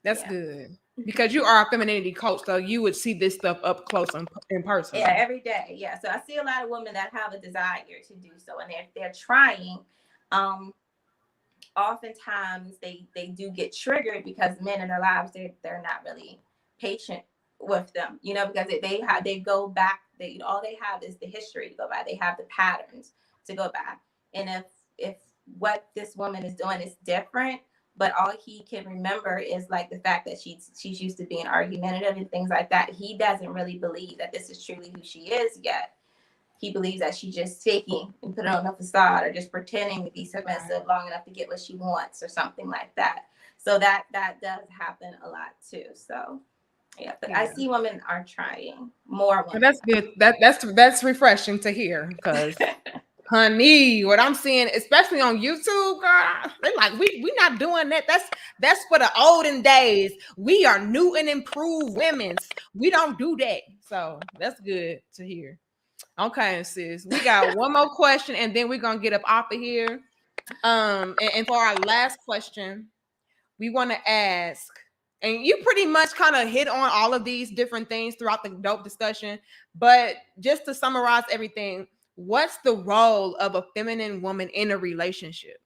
That's good. That's good. Because you are a femininity coach, so you would see this stuff up close and in person. Yeah, every day. Yeah. So I see a lot of women that have a desire to do so, and they're trying. Oftentimes they do get triggered because men in their lives, they're not really patient with them, you know, because they go back. All they have is the history to go by. They have the patterns to go by, and if what this woman is doing is different, but all he can remember is like the fact that she's used to being argumentative and things like that. He doesn't really believe that this is truly who she is yet. He believes that she's just faking and putting on a facade, or just pretending to be submissive long enough to get what she wants or something like that. So that does happen a lot too. So yeah, but I see women are trying more. Women. That's good. That's refreshing to hear, because honey, what I'm seeing, especially on YouTube, girl, they like we not doing that. That's for the olden days. We are new and improved women's. We don't do that. So that's good to hear. Okay, sis. We got one more question, and then we're gonna get up off of here. And for our last question, we want to ask, and you pretty much kind of hit on all of these different things throughout the dope discussion, but just to summarize everything, what's the role of a feminine woman in a relationship?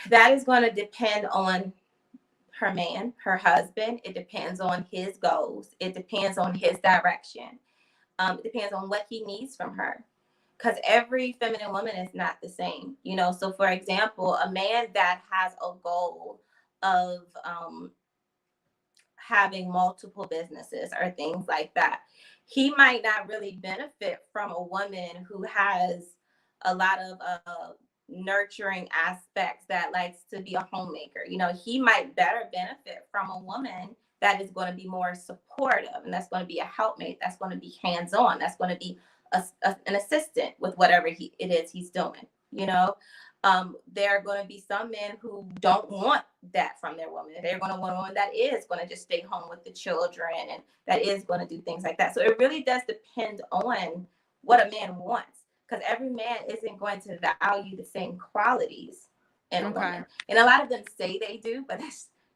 That is going to depend on her man, her husband. It depends on his goals. It depends on his direction. It depends on what he needs from her. Because every feminine woman is not the same, you know. So, for example, a man that has a goal of having multiple businesses or things like that, he might not really benefit from a woman who has a lot of nurturing aspects, that likes to be a homemaker. You know, he might better benefit from a woman that is going to be more supportive, and that's going to be a helpmate, that's going to be hands-on, that's going to be an assistant with whatever it is he's doing, you know. There are going to be some men who don't want that from their woman. They're going to want a woman that is going to just stay home with the children and that is going to do things like that. So it really does depend on what a man wants, because every man isn't going to value the same qualities in a woman. And a lot of them say they do, but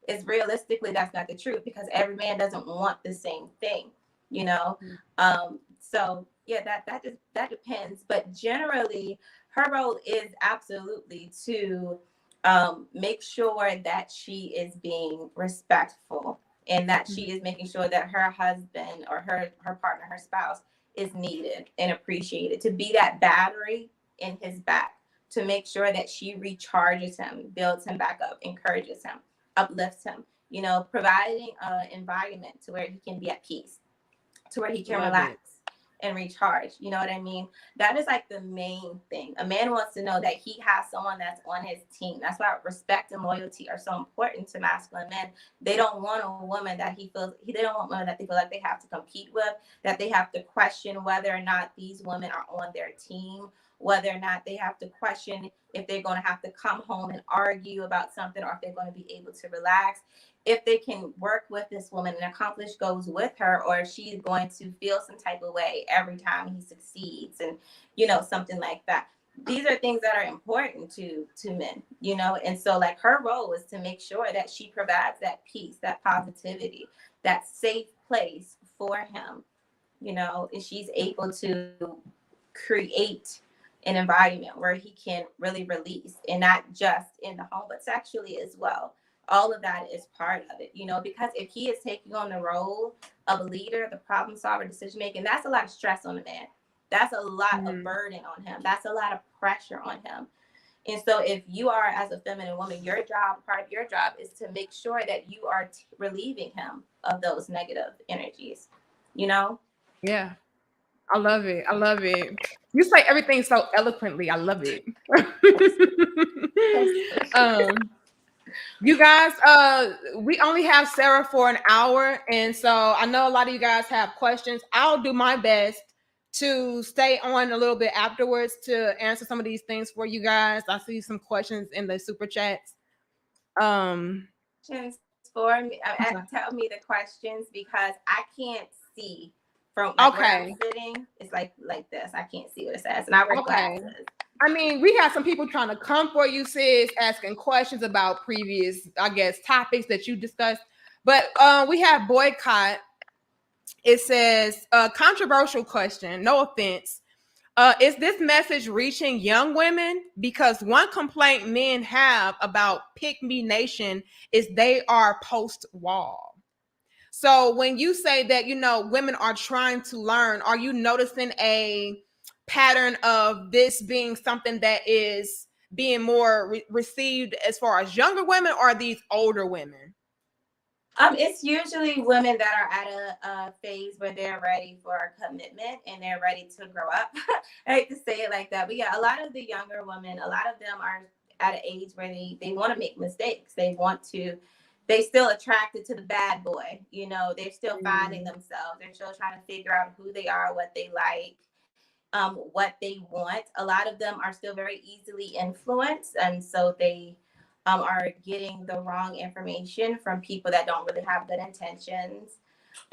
it's realistically, that's not the truth, because every man doesn't want the same thing, you know. So yeah, that depends. But generally, her role is absolutely to make sure that she is being respectful, and that she is making sure that her husband or her partner, her spouse, is needed and appreciated, to be that battery in his back, to make sure that she recharges him, builds him back up, encourages him, uplifts him, you know, providing an environment to where he can be at peace, to where he can relax and recharge. You know what I mean? That is like the main thing. A man wants to know that he has someone that's on his team. That's why respect and loyalty are so important to masculine men. They don't want a woman that they don't want women that they feel like they have to compete with, that they have to question whether or not these women are on their team, whether or not they have to question if they're going to have to come home and argue about something, or if they're going to be able to relax, if they can work with this woman and accomplish goals with her, or if she's going to feel some type of way every time he succeeds, and, you know, something like that. These are things that are important to men, you know. And so, like, her role is to make sure that she provides that peace, that positivity, that safe place for him, you know, and she's able to create an environment where he can really release, and not just in the home, but sexually as well. All of that is part of it, you know, because if he is taking on the role of a leader, the problem solver, decision making, that's a lot of stress on the man. That's a lot of burden on him. That's a lot of pressure on him. And so if you are, as a feminine woman, your job, part of your job, is to make sure that you are relieving him of those negative energies, you know? Yeah. I love it. I love it. You say everything so eloquently. I love it. You guys, we only have Sarah for an hour, and so I know a lot of you guys have questions. I'll do my best to stay on a little bit afterwards to answer some of these things for you guys. I see some questions in the super chats. For me, tell me the questions, because I can't see from, like, where I'm sitting. It's like this. I can't see what it says, and I wear glasses. I mean, we have some people trying to come for you, sis, asking questions about previous, I guess, topics that you discussed. But we have Boycott. It says, controversial question, no offense. Is this message reaching young women? Because one complaint men have about Pick Me Nation is they are post-wall. So when you say that, you know, women are trying to learn, are you noticing a pattern of this being something that is being more received as far as younger women, or these older women? It's usually women that are at a phase where they're ready for a commitment and they're ready to grow up. I hate to say it like that, but yeah, a lot of the younger women, a lot of them are at an age where they want to make mistakes. They still attracted to the bad boy, you know. They're still finding themselves. They're still trying to figure out who they are, what they like, what they want. A lot of them are still very easily influenced, and so they are getting the wrong information from people that don't really have good intentions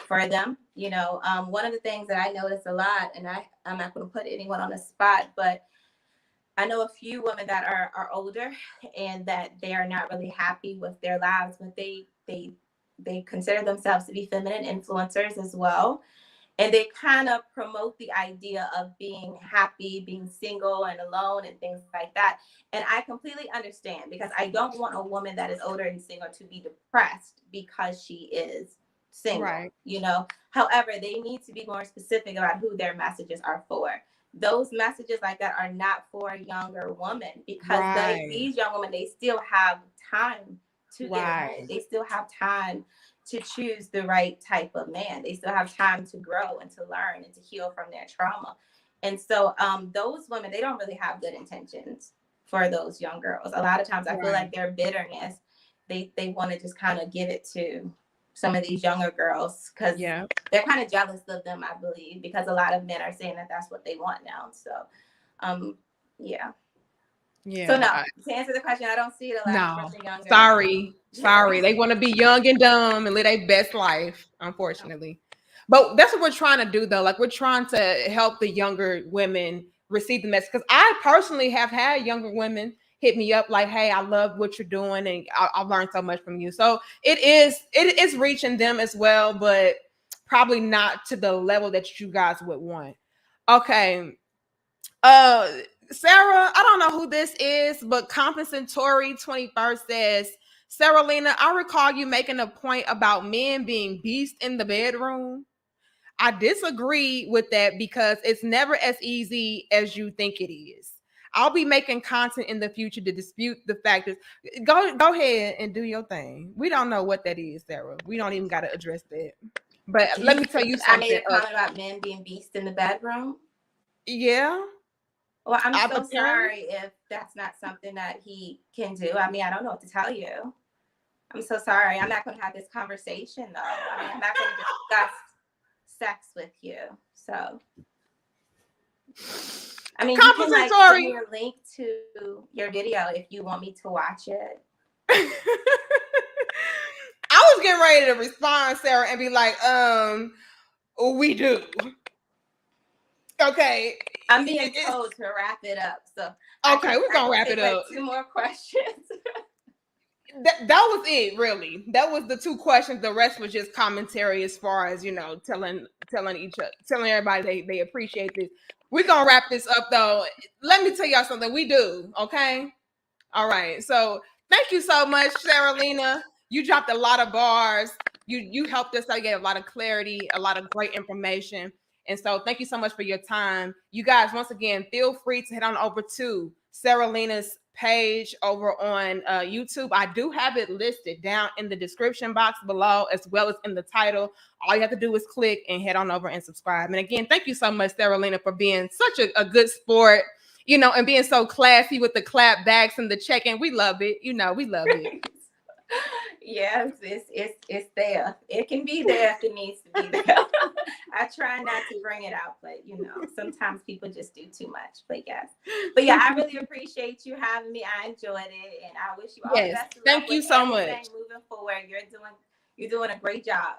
for them. You know, one of the things that I notice a lot, and I'm not going to put anyone on the spot, but I know a few women that are older and that they are not really happy with their lives, but they consider themselves to be feminine influencers as well. And they kind of promote the idea of being happy, being single and alone and things like that. And I completely understand, because I don't want a woman that is older and single to be depressed because she is single, Right. you know. However, they need to be more specific about who their messages are for. Those messages like that are not for younger women, because Right. these young women, they still have time to get Right. married. They still have time to choose the right type of man. They still have time to grow and to learn and to heal from their trauma. And so those women, they don't really have good intentions for those young girls. A lot of times I feel like their bitterness, they want to just kind of give it to some of these younger girls, because they're kind of jealous of them, I believe, because a lot of men are saying that that's what they want now. So yeah. So no, to answer the question, I don't see it a lot for the younger. Sorry. They want to be young and dumb and live their best life, unfortunately. But that's what we're trying to do, though. Like, we're trying to help the younger women receive the message. Because I personally have had younger women hit me up like, hey, I love what you're doing and I've learned so much from you. So it is reaching them as well, but probably not to the level that you guys would want. Okay. Sarah, I don't know who this is, but Compensatory 21st says, Sarah Lena, I recall you making a point about men being beasts in the bedroom. I disagree with that because it's never as easy as you think it is. I'll be making content in the future to dispute the fact that go ahead and do your thing. We don't know what that is, Sarah. We don't even got to address that. But let me tell you something. I made a comment about men being beasts in the bedroom. Yeah. Well, I'm so sorry if that's not something that he can do. I mean, I don't know what to tell you. I'm so sorry. I'm not going to have this conversation, though. I mean, I'm not going to discuss sex with you. So, I mean, you can like send me a link to your video if you want me to watch it. I was getting ready to respond, Sarah, and be like, we do. Okay. I'm being told to wrap it up. So okay, we're gonna wrap it up. Like 2 more questions. that was it, really. That was the 2 questions. The rest was just commentary as far as, you know, telling everybody they appreciate this. We're gonna wrap this up though. Let me tell y'all something. We do, okay? All right. So thank you so much, Sarah Lena. You dropped a lot of bars. You helped us out. You gave a lot of clarity, a lot of great information. And so thank you so much for your time. You guys, once again, feel free to head on over to Sarah Lena's page over on YouTube. I do have it listed down in the description box below, as well as in the title. All you have to do is click and head on over and subscribe. And again, thank you so much, Sarah Lena, for being such a good sport, you know, and being so classy with the clap backs and the check-in. We love it. You know, we love it. Yes, it's there. It can be there if it needs to be there. I try not to bring it out, but you know, sometimes people just do too much. But yeah, I really appreciate you having me. I enjoyed it, and I wish you all the best. Thank you so much. Moving forward, you're doing a great job.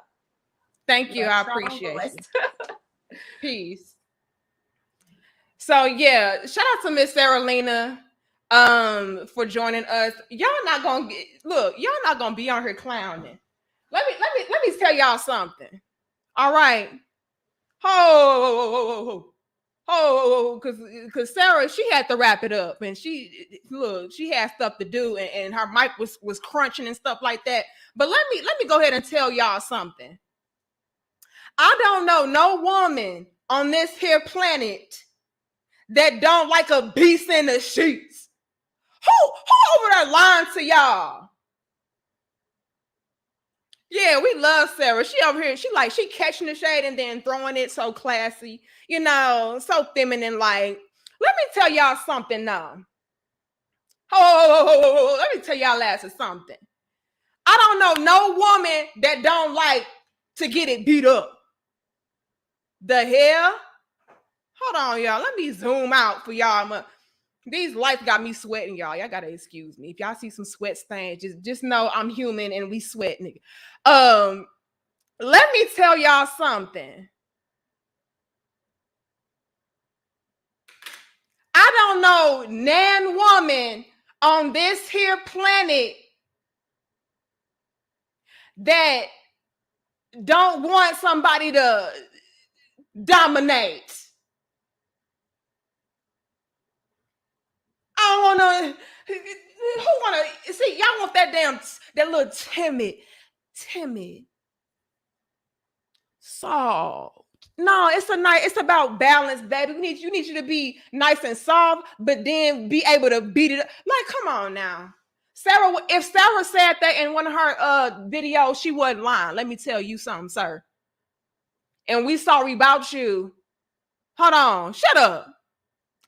Thank you. I appreciate it. Peace. So yeah, shout out to Miss Sarah Lena for joining us. Y'all not gonna be on here clowning. Let me tell y'all something. All right. Because Sarah, she had to wrap it up, and she had stuff to do, and her mic was crunching and stuff like that. But let me go ahead and tell y'all something. I don't know no woman on this here planet that don't like a beast in the sheets. Who over there lying to y'all? Yeah, we love Sarah. She over here, she catching the shade and then throwing it so classy, you know, so feminine. Like, let me tell y'all something now. Let me tell y'all asses something. I don't know no woman that don't like to get it beat up. The hell? Hold on, y'all. Let me zoom out for y'all. These lights got me sweating, y'all. Y'all gotta excuse me. If y'all see some sweat stains, just know I'm human and we sweat, nigga. Let me tell y'all something. I don't know nan woman on this here planet that don't want somebody to dominate. I don't want to. Who want to see? Y'all want that little timid, soft. No, it's about balance, baby. You need you to be nice and soft, but then be able to beat it up. Like, come on now. Sarah, if Sarah said that in one of her videos, she wasn't lying. Let me tell you something, sir. And we sorry about you. Hold on, shut up.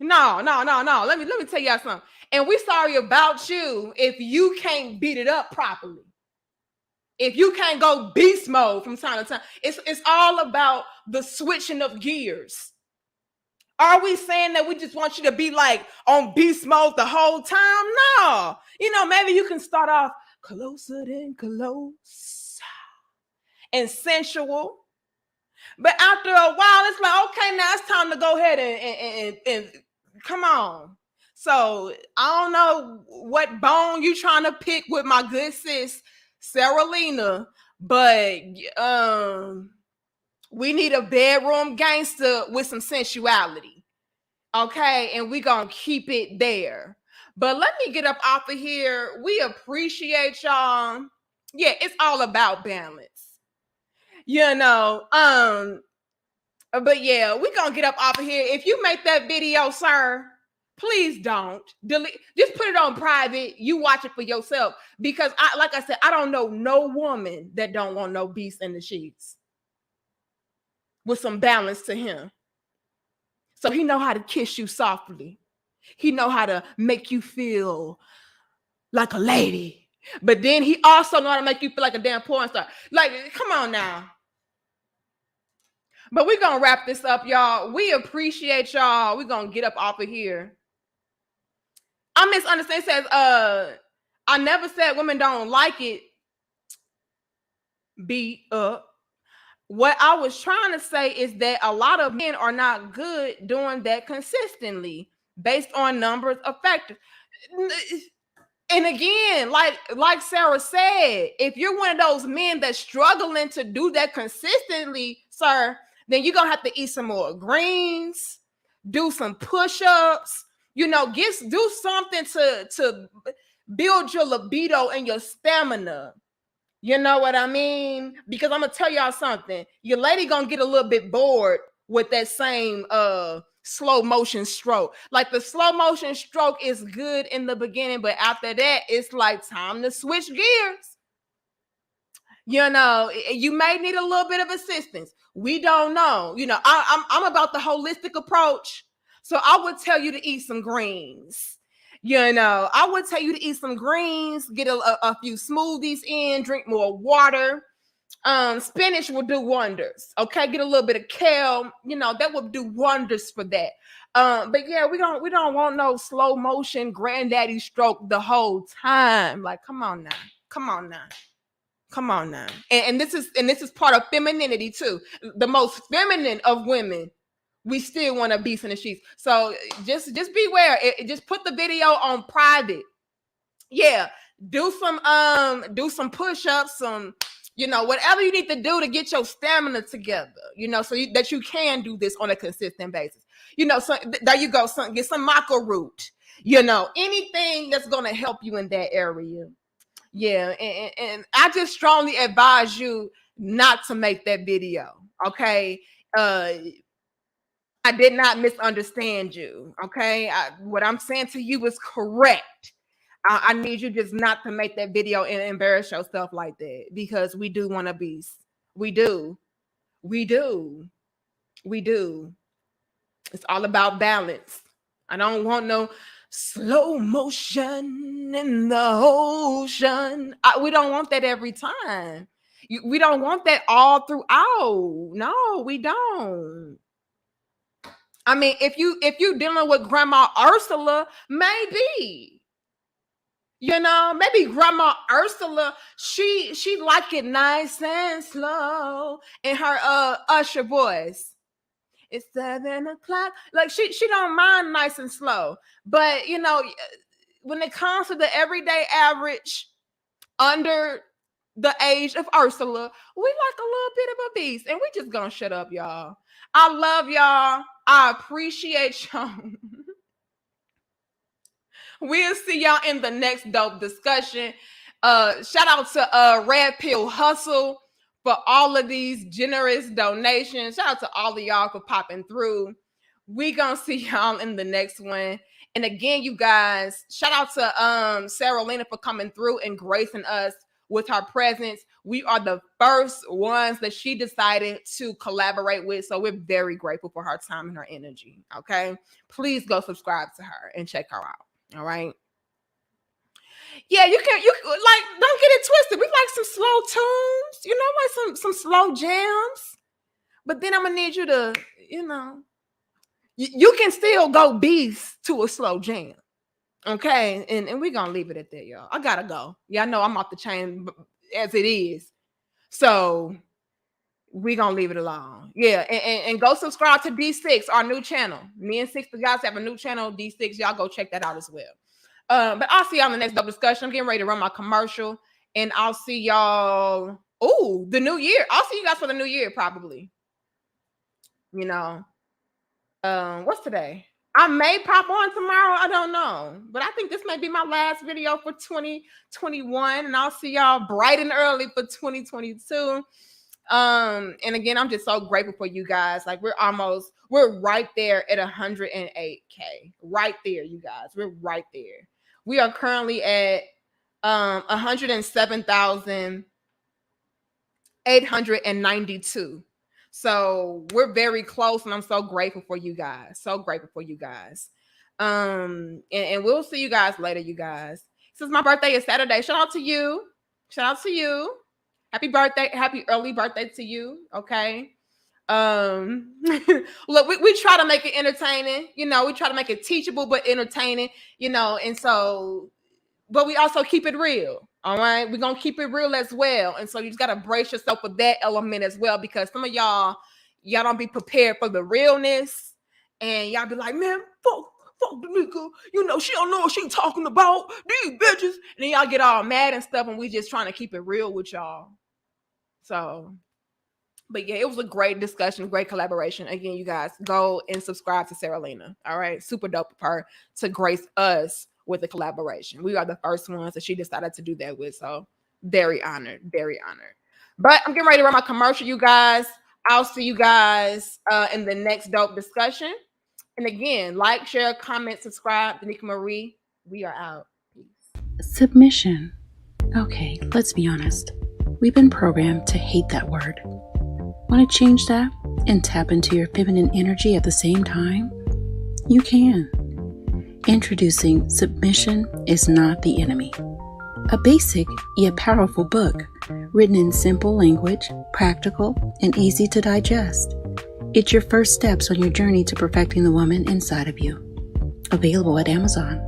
No. Let me tell y'all something. And we sorry about you if you can't beat it up properly. If you can't go beast mode from time to time. It's all about the switching of gears. Are we saying that we just want you to be like on beast mode the whole time? No. Maybe you can start off closer than close and sensual. But after a while, it's like, okay, now it's time to go ahead and come on. So I don't know what bone you trying to pick with my good sis, Sarah Lena, but we need a bedroom gangster with some sensuality. Okay, and we gonna keep it there. But let me get up off of here. We appreciate y'all. Yeah, it's all about balance. But yeah, we gonna get up off of here. If you make that video, sir, please don't delete. Just put it on private. You watch it for yourself, because like I said, I don't know no woman that don't want no beast in the sheets with some balance to him. So he know how to kiss you softly. He know how to make you feel like a lady. But then he also know how to make you feel like a damn porn star. Like, come on now. But we're going to wrap this up, y'all. We appreciate y'all. We're going to get up off of here. I misunderstand. It says, I never said women don't like it beat up. What I was trying to say is that a lot of men are not good doing that consistently based on numbers of factors. And again, like Sarah said, if you're one of those men that's struggling to do that consistently, sir, then you're going to have to eat some more greens, do some push-ups, do something to build your libido and your stamina. You know what I mean? Because I'm going to tell y'all something. Your lady going to get a little bit bored with that same slow motion stroke. Like, the slow motion stroke is good in the beginning, but after that, it's like time to switch gears. You may need a little bit of assistance. We don't know. I'm about the holistic approach. So I would tell you to eat some greens. I would tell you to eat some greens, get a few smoothies in, drink more water. Spinach will do wonders. Okay, get a little bit of kale. That will do wonders for that. But yeah, we don't want no slow motion granddaddy stroke the whole time. Like, come on now. And this is part of femininity too. The most feminine of women, we still want to beast in the sheets. So just beware. Just put the video on private. Yeah, do some push-ups, some whatever you need to do to get your stamina together. So that you can do this on a consistent basis. So there you go. Get some maca root. Anything that's gonna help you in that area. Yeah, and I just strongly advise you not to make that video. Okay. I did not misunderstand you. Okay. What I'm saying to you is correct. I need you just not to make that video and embarrass yourself like that, because we do want to be. We do. It's all about balance. I don't want no slow motion in the ocean. We don't want that every time. We don't want that all throughout. No, we don't. I mean, if you dealing with Grandma Ursula, maybe. Maybe Grandma Ursula, she like it nice and slow in her usher voice. It's 7 o'clock. Like, she don't mind nice and slow. But when it comes to the everyday average under the age of Ursula. We like a little bit of a beast, and we just gonna shut up, y'all. I love y'all. I appreciate y'all. We'll see y'all in the next dope discussion. Shout out to Red Pill Hustle for all of these generous donations. Shout out to all of y'all for popping through. We gonna see y'all in the next one. And again, you guys, shout out to Sarah Lena for coming through and gracing us with her presence. We are the first ones that she decided to collaborate with. So we're very grateful for her time and her energy. Okay. Please go subscribe to her and check her out. All right. Yeah, you like, don't get it twisted. We like some slow tunes, like some slow jams. But then I'm gonna need you to, you can still go beast to a slow jam. Okay. And we're gonna leave it at that, y'all. I gotta go. Yeah, I know I'm off the chain as it is. So we're gonna leave it alone. Yeah, and go subscribe to D6, our new channel. Me and Six the guys have a new channel, D6. Y'all go check that out as well. But I'll see y'all in the next dope discussion. I'm getting ready to run my commercial, and I'll see y'all. Oh, the new year. I'll see you guys for the new year, probably. What's today? I may pop on tomorrow. I don't know. But I think this may be my last video for 2021. And I'll see y'all bright and early for 2022. And again, I'm just so grateful for you guys. Like we're right there at 108K. Right there, you guys. We're right there. We are currently at 107,892. So we're very close, and I'm so grateful for you guys. So grateful for you guys. And we'll see you guys later, you guys. Since my birthday is Saturday, shout out to you. Shout out to you. Happy birthday. Happy early birthday to you. Okay. Look, we try to make it entertaining. We try to make it teachable, but entertaining, and so, but we also keep it real. All right. We're going to keep it real as well. And so you just got to brace yourself for that element as well, because some of y'all don't be prepared for the realness, and y'all be like, man, fuck the nigga. She don't know what she talking about. These bitches. And then y'all get all mad and stuff, and we just trying to keep it real with y'all. So, but yeah, it was a great discussion, great collaboration. Again, you guys, go and subscribe to Sarah Lena. All right. Super dope of her to grace us with a collaboration. We are the first ones that she decided to do that with. So very honored, very honored. But I'm getting ready to run my commercial, you guys. I'll see you guys in the next dope discussion. And again, like, share, comment, subscribe. Danica Marie, we are out. Peace. Submission. Okay, let's be honest. We've been programmed to hate that word. Want to change that and tap into your feminine energy at the same time? You can. Introducing Submission is Not the Enemy. A basic yet powerful book written in simple language, practical, and easy to digest. It's your first steps on your journey to perfecting the woman inside of you. Available at Amazon.